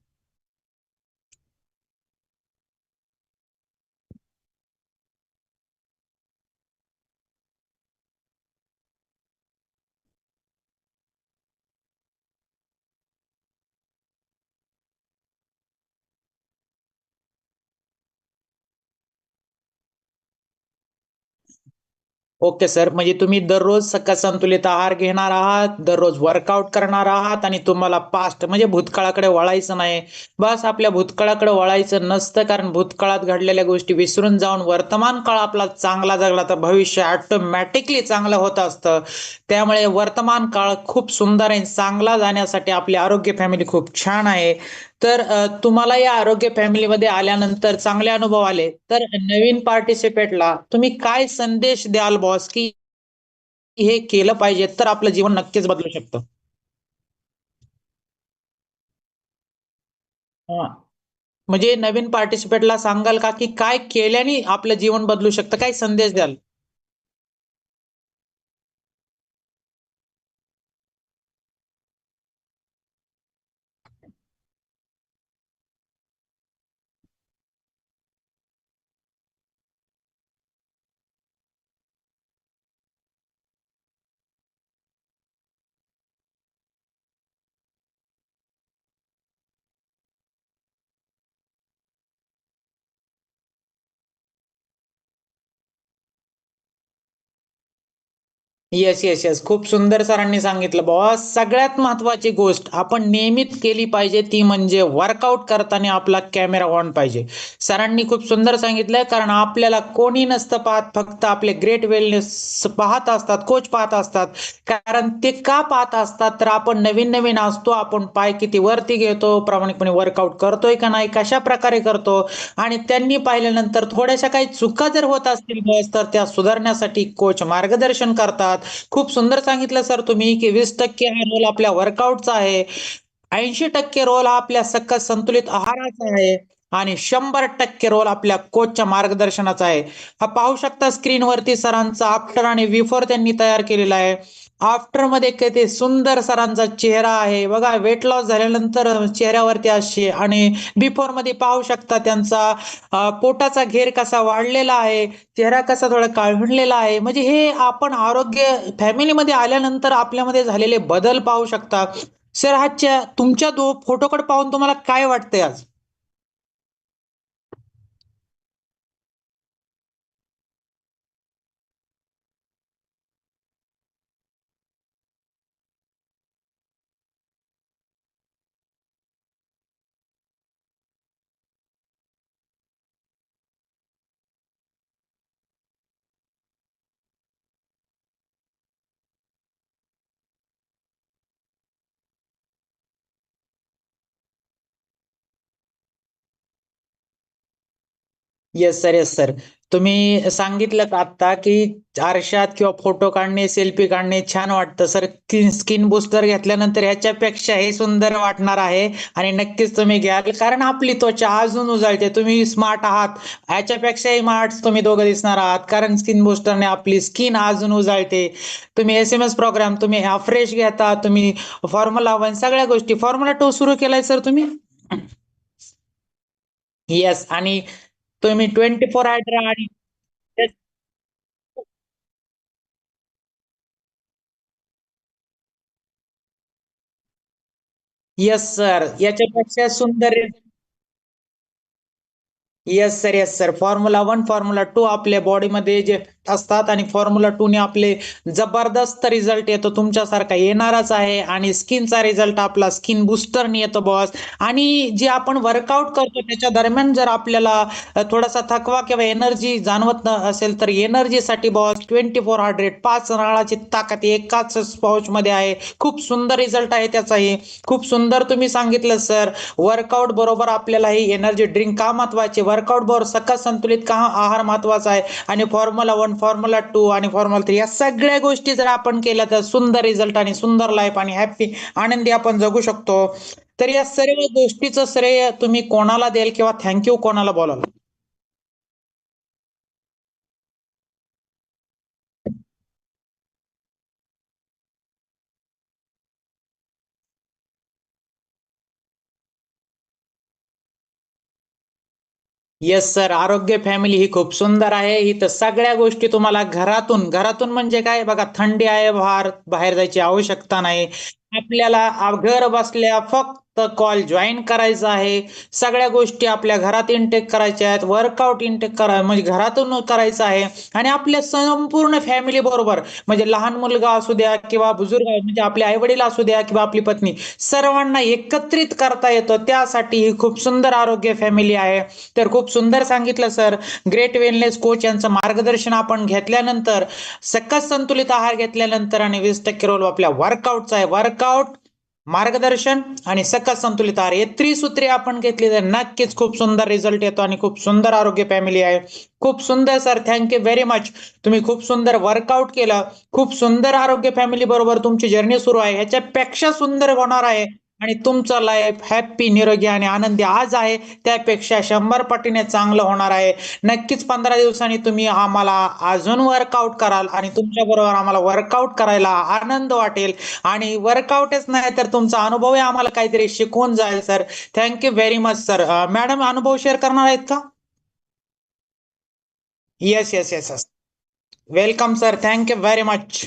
ओके सर, म्हणजे तुम्ही दररोज संतुलित आहार घेणार आहात, दररोज वर्कआउट करणार आहात आणि तुम्हाला पास्ट म्हणजे भूतकाळाकडे वळायचं नाही. बस आपल्या भूतकाळाकडे वळायचं नसतं. कारण भूतकाळात घडलेल्या गोष्टी विसरून जाऊन वर्तमान काळ आपला चांगला जगला तर भविष्य ऑटोमॅटिकली चांगलं होत असतं. त्यामुळे वर्तमान काळ खूप सुंदर आहे. चांगला जाण्यासाठी आपली आरोग्य फॅमिली खूप छान आहे. तर तुम्हाला या आरोग्य फॅमिलीमध्ये आल्यानंतर चांगले अनुभव आले, तर नवीन पार्टिसिपेटला तुम्ही काय संदेश द्याल बॉस, की हे केलं पाहिजे तर आपलं जीवन नक्कीच बदलू शकतं? हां. म्हणजे नवीन पार्टिसिपेटला सांगाल का, की काय केल्याने आपलं जीवन बदलू शकतं? काय संदेश द्याल? येस येस येस, खूप सुंदर सरांनी सांगितलं बॉस. सगळ्यात महत्वाची गोष्ट आपण नेहमीच केली पाहिजे ती म्हणजे वर्कआउट करताना आपला कॅमेरा ऑन पाहिजे. सरांनी खूप सुंदर सांगितलंय, कारण आपल्याला कोणी नसतं पाहत, फक्त आपले ग्रेट वेलनेस पाहत असतात, कोच पाहत असतात. कारण ते का पाहत असतात, तर आपण नवीन नवीन असतो, आपण पाय किती वरती घेतो, प्रामाणिकपणे वर्कआउट करतोय का नाही, कशा प्रकारे करतो, आणि त्यांनी पाहिल्यानंतर थोड्याशा काही चुका जर होत असतील बॉस, तर त्या सुधारण्यासाठी कोच मार्गदर्शन करतात. खूप सुंदर सांगितलं सर तुम्ही की 20% हा रोल आपल्या वर्कआउटचा आहे, 80% रोल हा आपल्या सकस संतुलित आहाराचा आहे, आणि 100% रोल आपल्या कोचच्या मार्गदर्शनाचा आहे. हा पाहू शकता स्क्रीनवरती सरांचा आफ्टर आणि बिफोर त्यांनी तयार केलेला आहे. आफ्टर मध्ये किती सुंदर सरांचा चेहरा आहे बघा, वेट लॉस झाल्यानंतर चेहऱ्यावरती अशी, आणि बिफोर मध्ये पाहू शकता त्यांचा पोटाचा घेर कसा वाढलेला आहे, चेहरा कसा थोडा काळवंडलेला आहे. म्हणजे हे आपण आरोग्य फॅमिलीमध्ये आल्यानंतर आपल्यामध्ये झालेले बदल पाहू शकता. सर आजच्या तुमच्या फोटोकडे पाहून तुम्हाला काय वाटतंय आज? Yes sir, yes sir. तुम्ही सांगितलं का आता की आरशात किंवा फोटो काढणे, सेल्फी काढणे छान वाटतं सर. स्किन बुस्टर घेतल्यानंतर ह्याच्यापेक्षा हे सुंदर वाटणार आहे, आणि नक्कीच तुम्ही घ्याल, कारण आपली त्वचा अजून उजळते. तुम्ही स्मार्ट आहात, ह्याच्यापेक्षाही स्मार्ट तुम्ही दोघं दिसणार आहात, कारण स्किन बुस्टरने आपली स्किन अजून उजळते. तुम्ही SMS प्रोग्राम, तुम्ही हा फ्रेश घेता, तुम्ही फॉर्म्युला 1 सगळ्या गोष्टी, फॉर्म्युला 2 सुरू केलाय सर तुम्ही. येस, आणि तुम्ही 24 हायड्रा आणि येस सर, याच्यापेक्षा सुंदर. Yes sir, yes sir. Formula 1, formula 2 आपल्या बॉडीमध्ये जे असतात, आणि फॉर्म्युला 2 ने आपले जबरदस्त रिझल्ट येतो, तुमच्यासारखा येणारच आहे. आणि स्किनचा रिझल्ट आपला स्किन बुस्टरने येतो बॉस. आणि जे आपण वर्कआउट करतो त्याच्या दरम्यान जर आपल्याला थोडासा थकवा किंवा एनर्जी जाणवत असेल, तर एनर्जीसाठी बॉस 24 हायड्रेट 5 नारळाची ताकद एकाच पाऊच मध्ये आहे. खूप सुंदर रिझल्ट आहे त्याचाही. खूप सुंदर तुम्ही सांगितलं सर. वर्कआउट बरोबर आपल्याला ही एनर्जी ड्रिंक का महत्वाचे, वर्कआउट बरोबर सकस संतुलित का आहार महत्वाचा आहे, आणि फॉर्म्युला 1, फॉर्म्युला 2 आणि फॉर्म्युला 3 या सगळ्या गोष्टी जर आपण केल्या तर सुंदर रिझल्ट आणि सुंदर लाईफ आणि हॅपी आनंदी आपण जगू शकतो. तर या सर्व गोष्टीचं श्रेय तुम्ही कोणाला द्याल किंवा थँक्यू कोणाला बोलाल? येस सर, आरोग्य फॅमिली ही खूप सुंदर आहे. इथं सगळ्या गोष्टी तुम्हाला घरातून, घरातून म्हणजे काय बघा, थंडी आहे, बाहेर जायची आवश्यकता नाही. आपल्याला घर बसल्या फक्त कॉल जॉईन करायचा आहे. सगळ्या गोष्टी आपल्या घरात इनटेक करायच्या आहेत. वर्कआउट इनटेक म्हणजे घरातून करायचं आहे, आणि आपल्या संपूर्ण फॅमिली बरोबर, म्हणजे लहान मुलगा असू द्या किंवा बुजुर्ग म्हणजे आपले आई वडील असू द्या किंवा आपली पत्नी, सर्वांना एकत्रित करता येतं. त्यासाठी ही खूप सुंदर आरोग्य फॅमिली आहे. तर खूप सुंदर सांगितलं सर. ग्रेट वेलनेस कोच यांचं मार्गदर्शन आपण घेतल्यानंतर, सकस संतुलित आहार घेतल्यानंतर, आणि 20% रोल आपल्या वर्कआउटचा आहे. वर्कआउट, मार्गदर्शन आणि सकस संतुलित आहार, हे त्रिसूत्री आपण घेतली तर नक्कीच खूप सुंदर रिझल्ट येतो, आणि खूप सुंदर आरोग्य फॅमिली आहे. खूप सुंदर सर, थँक्यू व्हेरी मच. तुम्ही खूप सुंदर वर्कआउट केलं, खूप सुंदर आरोग्य फॅमिली बरोबर तुमची जर्नी सुरू आहे. ह्याच्यापेक्षा सुंदर होणार आहे, आणि तुमचं लाईफ हॅपी, निरोगी आणि आनंदी आज आहे, त्यापेक्षा 100 पटीने चांगलं होणार आहे. नक्कीच 15 दिवसांनी तुम्ही आम्हाला अजून वर्कआउट कराल, आणि तुमच्या बरोबर आम्हाला वर्कआउट करायला आनंद वाटेल, आणि वर्कआउटच नाही तर तुमचा अनुभवही आम्हाला काहीतरी शिकवून जाईल sir. Thank you very much sir. Madam, अनुभव शेअर करणार आहेत का? Yes yes yes yes. Welcome sir, thank you very much.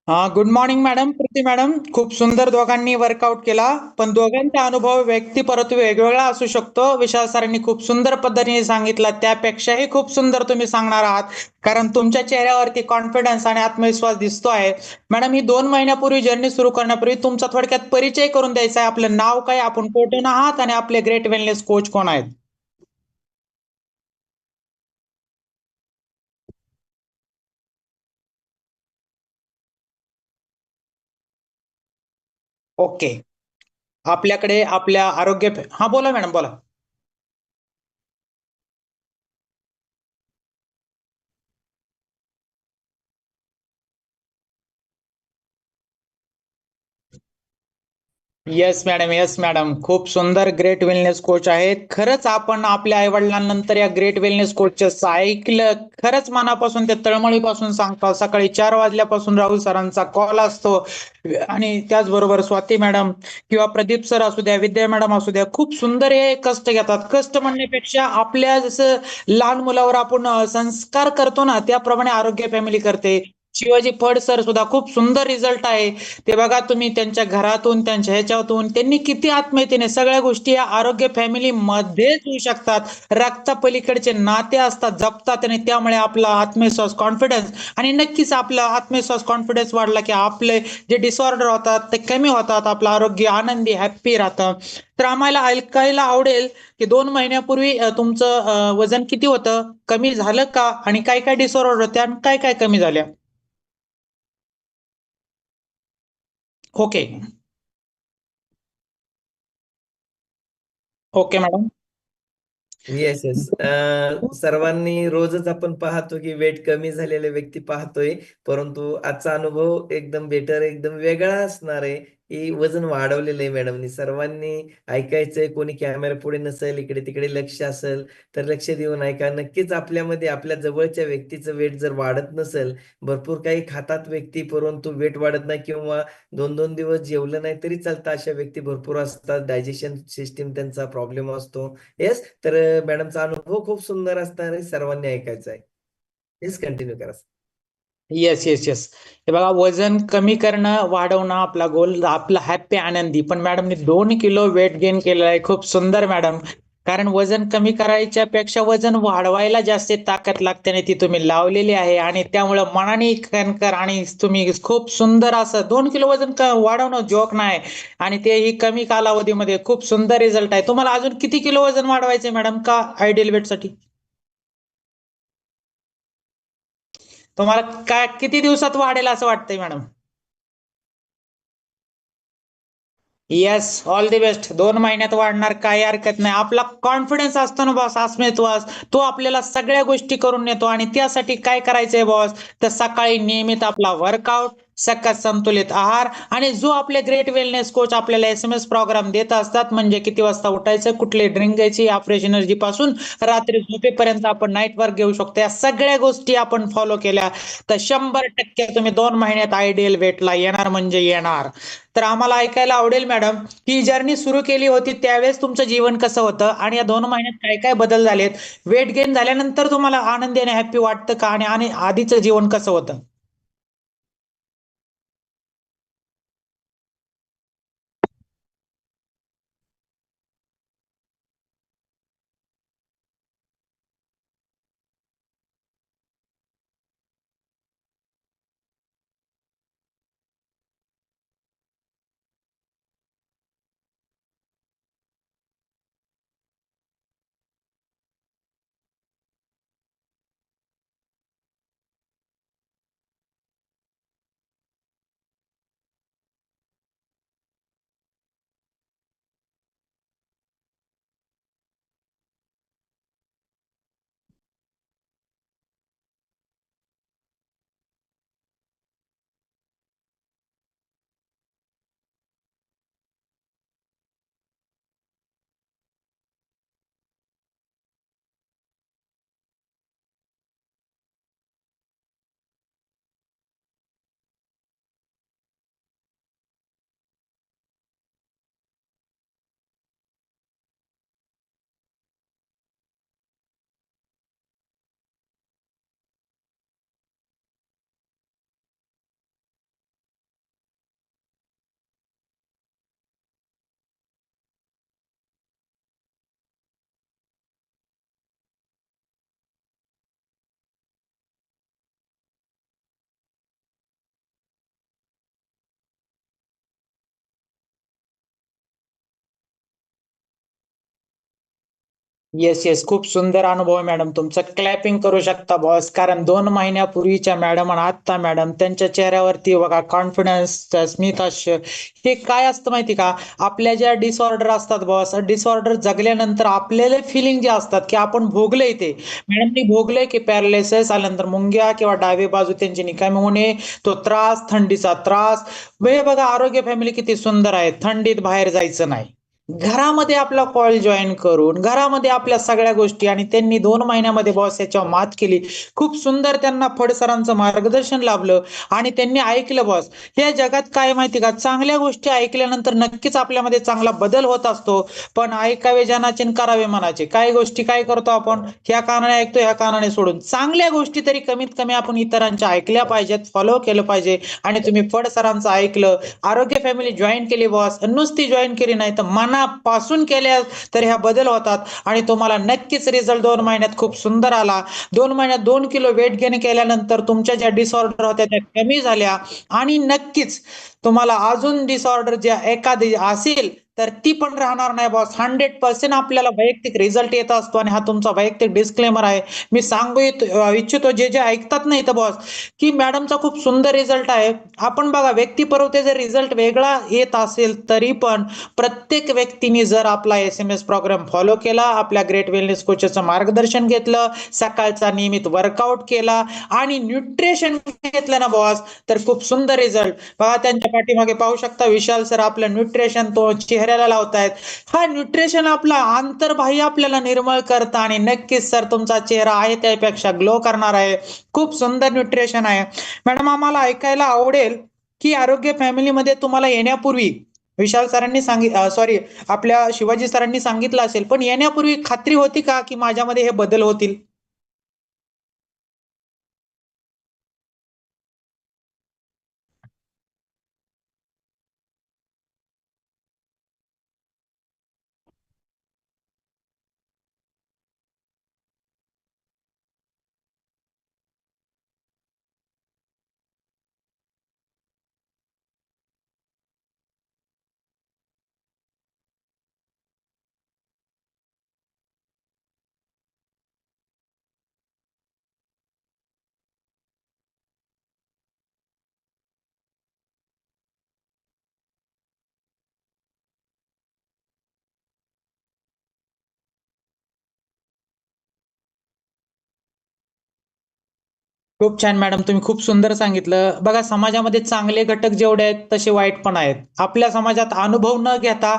Good morning madam, Preeti madam. खूप सुंदर दोघांनी वर्कआउट केला, पण दोघांचा अनुभव व्यक्तिपरत्वे वेगवेगळा असू शकतो. विशाल सरांनी खूप सुंदर पद्धतीने सांगितला, त्यापेक्षाही खूप सुंदर तुम्ही सांगणार आहात, कारण तुमच्या चेहऱ्यावरती कॉन्फिडन्स आणि आत्मविश्वास दिसतो आहे. मॅडम, ही 2 महिन्यापूर्वी जर्नी सुरू करण्यापूर्वी तुमचा थोडक्यात परिचय करून द्यायचा आहे. आपलं नाव काय, आपण कुठून आहात आणि आपले ग्रेट वेलनेस कोच कोण आहेत? ओके. आपल्याकडे आपल्या आरोग्य हा बोला मॅडम, बोला. Yes madam, yes madam. खूप सुंदर ग्रेट वेलनेस कोच आहेत. खरंच आपण आपल्या आईवडिलांनंतर या ग्रेट वेलनेस कोचचं ऐकलं. खरंच मनापासून ते तळमळीपासून सांगतो. सकाळी 4 वाजल्यापासून राहुल सरांचा कॉल असतो आणि त्याचबरोबर स्वाती मॅडम किंवा प्रदीप सर असू द्या, विद्या मॅडम असू द्या, खूप सुंदर हे कष्ट घेतात. कष्ट म्हणण्यापेक्षा आपल्या जसं लहान मुलावर आपण संस्कार करतो ना, त्याप्रमाणे आरोग्य फॅमिली करते. शिवाजी फड सर सुद्धा खूप सुंदर रिझल्ट आहे. ते बघा तुम्ही, त्यांच्या घरातून, त्यांच्या ह्याच्यातून त्यांनी किती आत्मीयतेने सगळ्या गोष्टी या आरोग्य फॅमिली मध्येच होऊ शकतात. रक्तापलीकडचे नाते असतात, जपतात, आणि त्यामुळे आपला आत्मविश्वास, कॉन्फिडन्स, आणि नक्कीच आपला आत्मविश्वास, कॉन्फिडन्स वाढला की आपले जे डिसऑर्डर होतात ते कमी होतात. आपलं आरोग्य आनंदी, हॅप्पी राहतं. तर आम्हाला ऐकायला आवडेल की 2 महिन्यापूर्वी तुमचं वजन किती होतं, कमी झालं का, आणि काय काय डिसऑर्डर होत्या आणि काय काय कमी झाल्या? Okay. Okay madam. Yes yes. सर्वांनी रोजच आपण पाहतो की वेट कमी झालेले व्यक्ती पाहतोय, परंतु आजचा अनुभव एकदम बेटर, एकदम वेगळा असणार आहे की वजन वाढवलेलं आहे मॅडमनी. सर्वांनी ऐकायचंय. कोणी कॅमेरा पुढे नसेल, इकडे तिकडे लक्ष असेल तर लक्ष देऊन ऐका. नक्कीच आपल्यामध्ये आपल्या जवळच्या व्यक्तीचं वेट जर वाढत नसेल, भरपूर काही खातात व्यक्ती परंतु वेट वाढत नाही, किंवा 2-2 दिवस जेवलं नाही तरी चालतं, अशा व्यक्ती भरपूर असतात. डायजेशन सिस्टीम त्यांचा प्रॉब्लेम असतो. येस. तर मॅडमचा अनुभव खूप सुंदर असणार आहे, सर्वांनी ऐकायचा आहे. येस, कंटिन्यू करा. Yes, yes, yes. हे बघा, वजन कमी करणं, वाढवणं आपला गोल, आपला हॅप्पी, आनंदी. पण मॅडमने 2 किलो वेट गेन केलेलं आहे. खूप सुंदर मॅडम. कारण वजन कमी करायच्या पेक्षा वजन वाढवायला जास्त ताकद लागते आणि ती तुम्ही लावलेली आहे, आणि त्यामुळं मनाने कणकर, आणि तुम्ही खूप सुंदर असं 2 किलो वजन वाढवणं जोक नाही, आणि तेही कमी कालावधीमध्ये. खूप सुंदर रिझल्ट आहे. तुम्हाला अजून किती किलो वजन वाढवायचे मॅडम, का आयडियल वेटसाठी? तुम्हाला काय किती दिवसात वाढेल असं वाटतंय madam? Yes, all the best. 2 महिन्यात वाढणार, काही हरकत नाही. आपला कॉन्फिडन्स असतो ना बॉस, आत्मविश्वास, तो आपल्याला सगळ्या गोष्टी करून नेतो. आणि त्यासाठी काय करायचंय बॉस, तर सकाळी नियमित आपला वर्कआउट, सकस संतुलित आहार, आणि जो आपले ग्रेट वेलनेस कोच आपल्याला SMS प्रोग्राम देत असतात, म्हणजे किती वाजता उठायचं, कुठले ड्रिंक घ्यायची, फ्रेश एनर्जी पासून रात्री झोपेपर्यंत आपण नाईट वर्क घेऊ शकतो, या सगळ्या गोष्टी आपण फॉलो केल्या तर 100% तुम्ही 2 महिन्यात आयडियल वेटला येणार म्हणजे येणार. तर आम्हाला ऐकायला आवडेल मॅडम, ही जर्नी सुरू केली होती त्यावेळेस तुमचं जीवन कसं होतं, आणि या 2 महिन्यात काय काय बदल झालेत? वेट गेन झाल्यानंतर तुम्हाला आनंदी आणि हॅप्पी वाटतं का, आणि आधीचं जीवन कसं होतं? येस येस, खूप सुंदर अनुभव आहे मॅडम तुमचा. क्लॅपिंग करू शकता बॉस, कारण 2 महिन्यापूर्वीच्या मॅडम आणि आत्ता मॅडम त्यांच्या चेहऱ्यावरती बघा कॉन्फिडन्स, स्मितहास्य. हे काय असतं माहिती का, आपल्या ज्या डिसऑर्डर असतात बॉस, डिसऑर्डर जगल्यानंतर आपल्याला फिलिंग जे असतात की आपण भोगलंय ते. मॅडमनी भोगलंय की पॅरालिसिस आल्यानंतर मुंग्या किंवा डावी बाजू त्यांची निकामी होणे, तो त्रास, थंडीचा त्रास. हे बघा आरोग्य फॅमिली किती सुंदर आहे, थंडीत बाहेर जायचं नाही, घरामध्ये आपला कॉल जॉईन करून घरामध्ये आपल्या सगळ्या गोष्टी, आणि त्यांनी 2 महिन्यामध्ये बॉस याच्यावर मात केली. खूप सुंदर त्यांना फड सरांचं मार्गदर्शन लाभलं आणि त्यांनी ऐकलं बॉस. या जगात काय माहिती का, चांगल्या गोष्टी ऐकल्यानंतर नक्कीच आपल्यामध्ये चांगला बदल होत असतो. पण ऐकावे जनाचे आणि करावे मनाचे. काही गोष्टी काय करतो आपण, ह्या कारणाने ऐकतो, ह्या कारणाने सोडून. चांगल्या गोष्टी तरी कमीत कमी आपण इतरांच्या ऐकल्या पाहिजेत, फॉलो केलं पाहिजे. आणि तुम्ही फड सरांचं ऐकलं, आरोग्य फॅमिली जॉईन केली बॉस, नुसती जॉईन केली नाही तर मनापासून केल्या तर ह्या बदल होतात आणि तुम्हाला नक्कीच रिझल्ट 2 महिन्यात खूप सुंदर आला. 2 महिन्यात 2 किलो वेट गेन केल्यानंतर तुमच्या ज्या डिसऑर्डर होत्या त्या कमी झाल्या. आणि नक्कीच तुम्हाला अजून डिसऑर्डर ज्या एखादी असेल तर ती पण राहणार नाही बॉस. 100% आपल्याला वैयक्तिक रिझल्ट येत असतो आणि हा तुमचा वैयक्तिक डिस्क्लेमर आहे. मी सांगू इच्छितो जे जे ऐकतात नाही तर बॉस, की मॅडमचा खूप सुंदर रिझल्ट आहे. आपण बघा व्यक्तिपरत्वे जर रिझल्ट वेगळा येत असेल तरी पण प्रत्येक व्यक्तीने जर आपला SMS प्रोग्राम फॉलो केला, आपल्या ग्रेट वेलनेस कोचचं मार्गदर्शन घेतलं, सकाळचा नियमित वर्कआउट केला आणि न्यूट्रिशन घेतलं ना बॉस, तर खूप सुंदर रिझल्ट. बघा त्यांच्या पाठीमागे पाहू शकता विशाल सर आपलं न्यूट्रिशन तो चेहऱ्याला लावतायत. हा न्यूट्रिशन आपला अंतर्बाह्य आपल्याला निर्मळ करतं आणि नक्कीच सर तुमचा चेहरा आहे त्यापेक्षा ग्लो करणार आहे. खूप सुंदर न्यूट्रिशन आहे मॅडम. आम्हाला ऐकायला आवडेल की आरोग्य फॅमिलीमध्ये तुम्हाला येण्यापूर्वी विशाल सरांनी सॉरी आपल्या शिवाजी सरांनी सांगितलं असेल, पण येण्यापूर्वी खात्री होती का की माझ्यामध्ये हे बदल होतील? खूप छान मॅडम, तुम्ही खूप सुंदर सांगितलं. बघा समाजामध्ये चांगले घटक जेवढे आहेत तसे वाईट पण आहेत. आपल्या समाजात अनुभव न घेता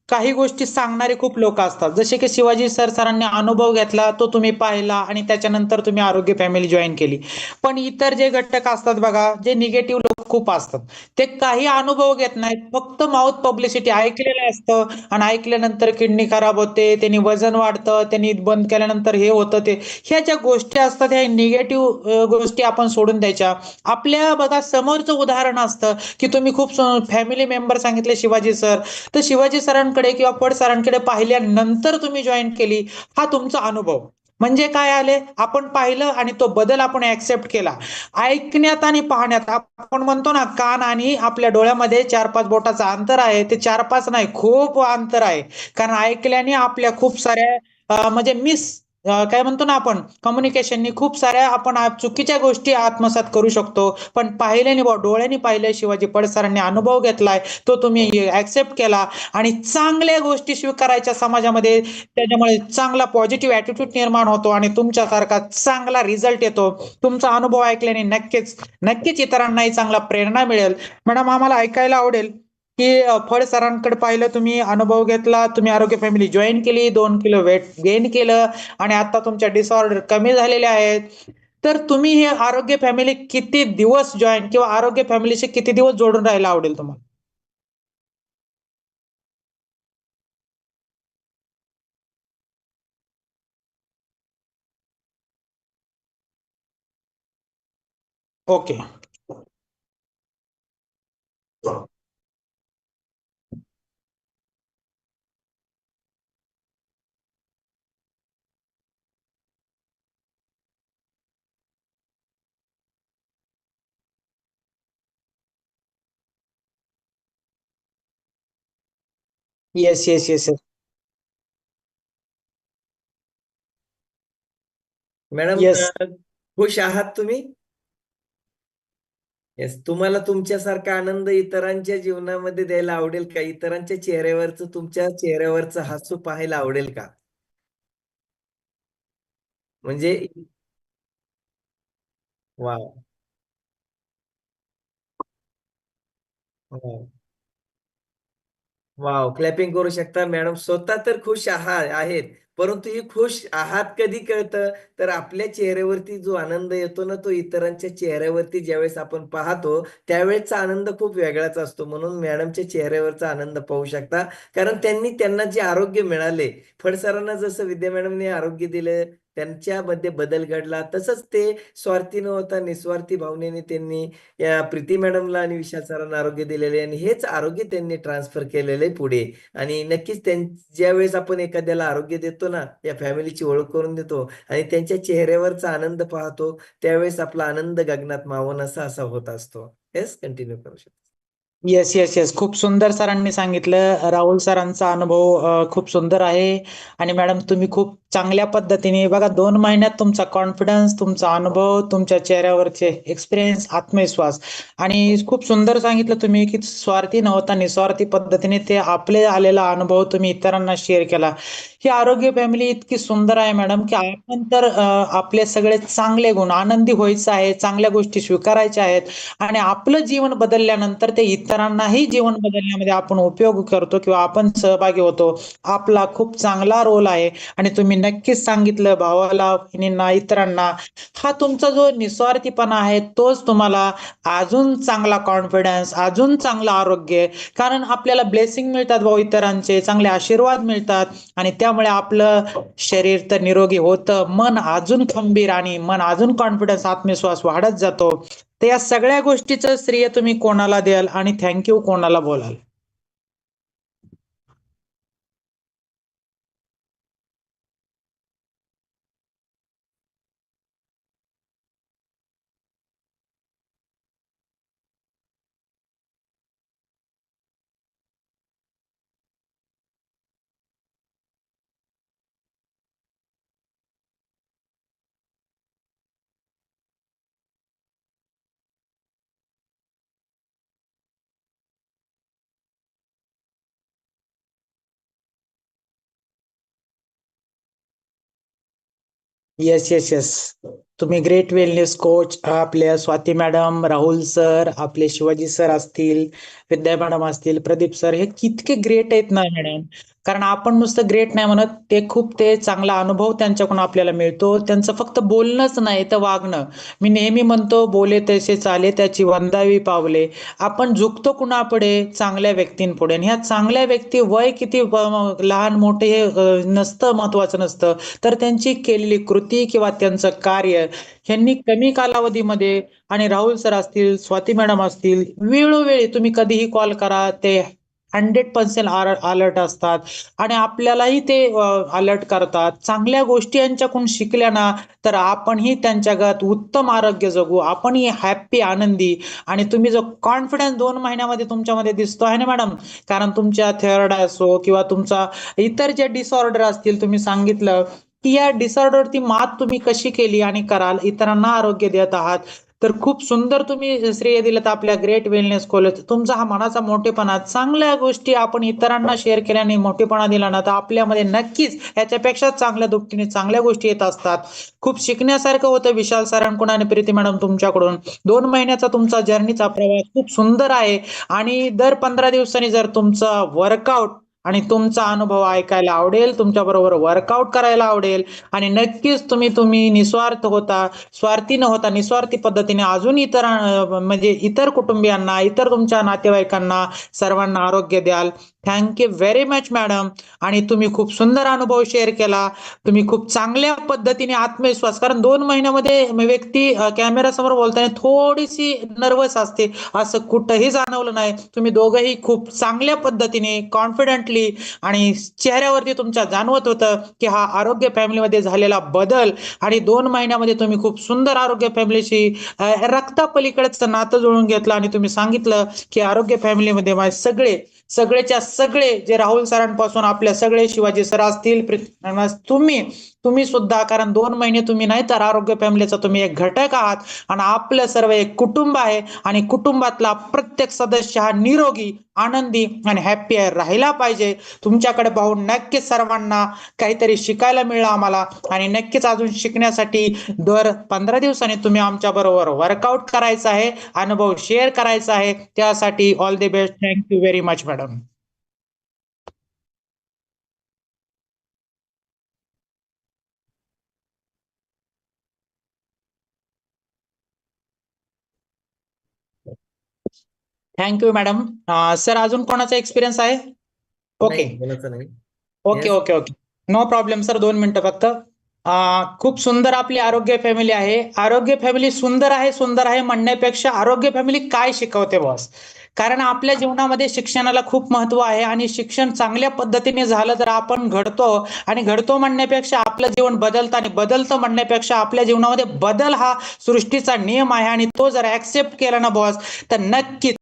काही गोष्टी सांगणारे खूप लोक असतात. जसे की शिवाजी सरांनी अनुभव घेतला, तो तुम्ही पाहिला आणि त्याच्यानंतर तुम्ही आरोग्य फॅमिली जॉईन केली. पण इतर जे घटक असतात बघा, जे निगेटिव्ह लोक खूप असतात, ते काही अनुभव घेत नाहीत, फक्त माउथ पब्लिसिटी ऐकलेलं असतं आणि ऐकल्यानंतर किडनी खराब होते, त्यांनी वजन वाढतं, त्यांनी बंद केल्यानंतर हे होतं ते. ह्या ज्या गोष्टी असतात ह्या निगेटिव्ह गोष्टी आपण सोडून द्यायच्या. आपल्या बघा समोरचं उदाहरण असतं की तुम्ही खूप फॅमिली मेंबर सांगितले शिवाजी सर, तर शिवाजी सरांकडे किंवा पड सरांकडे पाहिल्यानंतर तुम्ही जॉईन केली, हा तुमचा अनुभव. म्हणजे काय आले, आपण पाहिलं आणि तो बदल आपण ऍक्सेप्ट केला. ऐकण्यात आणि पाहण्यात आपण म्हणतो ना, कान आणि आपल्या डोळ्यामध्ये 4-5 बोटाचं अंतर आहे, ते 4-5 नाही, खूप अंतर आहे. कारण ऐकल्याने आपल्या खूप साऱ्या म्हणजे काय म्हणतो ना आपण, कम्युनिकेशननी खूप साऱ्या आपण चुकीच्या गोष्टी आत्मसात करू शकतो. पण पाहिल्याने डोळ्यांनी पाहिलं, शिवाजी पड सरांनी अनुभव घेतलाय, तो तुम्ही ऍक्सेप्ट केला आणि चांगल्या गोष्टी स्वीकारायच्या समाजामध्ये. त्याच्यामुळे चांगला पॉझिटिव्ह ऍटिट्यूड निर्माण होतो आणि तुमच्यासारखा चांगला रिझल्ट येतो. तुमचा अनुभव ऐकल्याने नक्कीच नक्कीच इतरांनाही चांगला प्रेरणा मिळेल. मॅडम आम्हाला ऐकायला आवडेल की फड सरांकडे पाहिलं, तुम्ही अनुभव घेतला, तुम्ही आरोग्य फॅमिली जॉईन केली, 2 किलो वेट गेन केलं आणि आता तुमच्या डिसऑर्डर कमी झालेले आहेत. तर तुम्ही हे आरोग्य फॅमिली किती दिवस जॉईन किंवा आरोग्य फॅमिलीशी किती दिवस जोडून राहायला आवडेल तुम्हाला? Okay. Yes yes yes. Madam yes. खुश आहात तुम्ही? येस. तुम्हाला तुमच्यासारखा आनंद इतरांच्या जीवनामध्ये द्यायला आवडेल का? इतरांच्या चेहऱ्यावरचं तुमच्या चेहऱ्यावरचं हसू पाहायला आवडेल का? म्हणजे वाव. वाव. वाव. क्लॅपिंग करू शकता मॅडम. स्वतः तर खुश आहेत, परंतु ही खुश आहात कधी कळतं, तर आपल्या चेहऱ्यावरती जो आनंद येतो ना, तो इतरांच्या चेहऱ्यावरती ज्यावेळेस आपण पाहतो, त्यावेळेसचा आनंद खूप वेगळाच असतो. म्हणून मॅडमच्या चेहऱ्यावरचा आनंद पाहू शकता. कारण त्यांना जे आरोग्य मिळाले, फडसरांना जसं विद्या मॅडमने आरोग्य दिलं, त्यांच्यामध्ये बदल घडला, तसंच ते स्वार्थी न होता निस्वार्थी भावनेने त्यांनी या प्रीती मॅडमला आणि विशाल सरांना आरोग्य दिलेले आणि हेच आरोग्य त्यांनी ट्रान्सफर केलेलं आहे पुढे. आणि नक्कीच ज्यावेळेस आपण एखाद्याला आरोग्य देतो ना, या फॅमिलीची ओळख करून देतो आणि त्यांच्या चेहऱ्यावरचा आनंद पाहतो, त्यावेळेस आपला आनंद गगनात मावनासा असा होत असतो. येस, कंटिन्यू करू शकतो. येस येस येस खूप सुंदर सरांनी सांगितलं. राहुल सरांचा अनुभव खूप सुंदर आहे. आणि मॅडम तुम्ही खूप चांगल्या पद्धतीने बघा 2 महिन्यात तुमचा कॉन्फिडन्स, तुमचा अनुभव, तुमच्या चेहऱ्यावरचे एक्सपिरियन्स, आत्मविश्वास आणि खूप सुंदर सांगितलं तुम्ही की स्वार्थी नव्हता, निस्वार्थी पद्धतीने ते आपले आलेला अनुभव तुम्ही इतरांना शेअर केला. ही आरोग्य फॅमिली इतकी सुंदर आहे मॅडम की आपण तर आपले सगळे चांगले गुण, आनंदी व्हायचं आहे, चांगल्या गोष्टी स्वीकारायच्या आहेत आणि आपलं जीवन बदलल्यानंतर ते इतरांनाही जीवन बदलण्यामध्ये आपण उपयोग करतो किंवा आपण सहभागी होतो. आपला खूप चांगला रोल आहे आणि तुम्ही नक्कीच सांगितलं भावाला, बहिणींना, इतरांना. हा तुमचा जो निस्वार्थीपणा आहे तोच तुम्हाला अजून चांगला कॉन्फिडन्स, अजून चांगलं आरोग्य, कारण आपल्याला ब्लेसिंग मिळतात भाऊ इतरांचे, चांगले आशीर्वाद मिळतात आणि त्यामुळे आपलं शरीर तर निरोगी होतं, मन अजून खंबीर आणि मन अजून कॉन्फिडन्स, आत्मविश्वास वाढत जातो. तर या सगळ्या गोष्टीचं श्रेय तुम्ही कोणाला द्याल आणि थँक्यू कोणाला बोलाल? येस येस येस तुम्ही ग्रेट वेलनेस कोच, आपल्या स्वाती मॅडम, राहुल सर, आपले शिवाजी सर असतील, विद्या मॅडम असतील, प्रदीप सर, हे कितके ग्रेट आहेत ना मॅडम. कारण आपण नुसतं ग्रेट नाही म्हणत, ते चांगला अनुभव त्यांच्याकडून आपल्याला मिळतो. त्यांचं फक्त बोलणंच नाही तर वागणं. मी नेहमी म्हणतो, बोले तसे चाले त्याची वंदावी पावले. आपण झुकतो कुणापुढे? चांगल्या व्यक्तींपुढे. आणि ह्या चांगल्या व्यक्ती वय किती लहान मोठे हे नसतं, महत्वाचं नसतं, तर त्यांची केलेली कृती किंवा त्यांचं कार्य ह्यांनी कमी कालावधीमध्ये, आणि राहुल सर असतील, स्वाती मॅडम असतील, वेळोवेळी तुम्ही कधीही कॉल करा, ते 100% अलर्ट असतात आणि आपल्यालाही ते अलर्ट करतात. चांगल्या गोष्टी यांच्याकडून शिकल्या ना, तर आपणही त्यांच्यागत उत्तम आरोग्य जगू, आपणही हॅप्पी, आनंदी. आणि तुम्ही जो कॉन्फिडन्स 2 महिन्यामध्ये तुमच्यामध्ये दिसतो आहे ना मॅडम, कारण तुमच्या थेरड असो किंवा तुमचा इतर जे डिसऑर्डर असतील, तुम्ही सांगितलं की या डिसऑर्डरवरती मात तुम्ही कशी केली आणि कराल, इतरांना आरोग्य देत आहात. तर खूप सुंदर तुम्ही श्रेय दिलं आपल्या ग्रेट वेलनेस कॉलेज. तुमचा हा मनाचा मोठेपणा, चांगल्या गोष्टी आपण इतरांना शेअर केल्याने मोठेपणा दिला ना, तर आपल्यामध्ये नक्कीच याच्यापेक्षा चांगल्या दुपटीने चांगल्या गोष्टी येत असतात. खूप शिकण्यासारखं होतं विशाल सरांकडून आणि प्रीती मॅडम तुमच्याकडून. 2 महिन्याचा तुमचा जर्नीचा प्रवास खूप सुंदर आहे आणि दर 15 दिवसांनी जर तुमचा वर्कआउट आणि तुमचा अनुभव ऐकायला आवडेल, तुमच्या बरोबर वर्कआउट करायला आवडेल आणि नक्कीच तुम्ही निस्वार्थ होता, स्वार्थी न होता निस्वार्थी पद्धतीने अजून म्हणजे इतर कुटुंबियांना, इतर तुमच्या नातेवाईकांना सर्वांना आरोग्य द्याल. Thank you very much madam. आणि तुम्ही खूप सुंदर अनुभव शेअर केला. तुम्ही खूप चांगल्या पद्धतीने आत्मविश्वास, कारण 2 महिन्यामध्ये व्यक्ती कॅमेरासमोर बोलताना थोडीशी नर्वस असते, असं कुठंही जाणवलं नाही. तुम्ही दोघंही खूप चांगल्या पद्धतीने कॉन्फिडेंटली आणि चेहऱ्यावरती तुमच्या जाणवत होतं की हा आरोग्य फॅमिलीमध्ये झालेला बदल. आणि 2 महिन्यामध्ये तुम्ही खूप सुंदर आरोग्य फॅमिलीशी रक्तापलीकडचं नातं जुळून घेतलं आणि तुम्ही सांगितलं की आरोग्य फॅमिलीमध्ये माझे सगळे सगळेच्या सगळे जे राहुल सरांपासून आपल्या सगळे शिवाजी सर असतील, तुम्ही सुद्धा, कारण 2 महिने तुम्ही नाही तर आरोग्य फॅमिलीचा तुम्ही एक घटक आहात आणि आपलं सर्व एक कुटुंब आहे आणि कुटुंबातला प्रत्येक सदस्य हा निरोगी, आनंदी आणि हॅप्पी राहिला पाहिजे. तुमच्याकडे पाहून नक्कीच सर्वांना काहीतरी शिकायला मिळालं आम्हाला आणि नक्कीच अजून शिकण्यासाठी दर 15 दिवसांनी तुम्ही आमच्या बरोबर वर्कआउट करायचा आहे, अनुभव शेअर करायचा आहे. त्यासाठी all the best. Thank you very much madam. Thank you madam. Sir अजून कोणाचा एक्सपिरियन्स आहे? ओके नाही, कोणाचं नाही. Okay Yes. Okay okay no problem sir. 2 मिनिटं फक्त. खूप सुंदर आपली आरोग्य फॅमिली आहे. आरोग्य फॅमिली सुंदर आहे म्हणण्यापेक्षा आरोग्य फॅमिली काय शिकवते बॉस, कारण आपल्या जीवनामध्ये शिक्षणाला खूप महत्व आहे आणि शिक्षण चांगल्या पद्धतीने झालं तर आपण घडतो आणि घडतो म्हणण्यापेक्षा आपलं जीवन बदलतं आणि बदलतं म्हणण्यापेक्षा आपल्या जीवनामध्ये बदल हा सृष्टीचा नियम आहे आणि तो जर ऍक्सेप्ट केला ना बॉस तर नक्कीच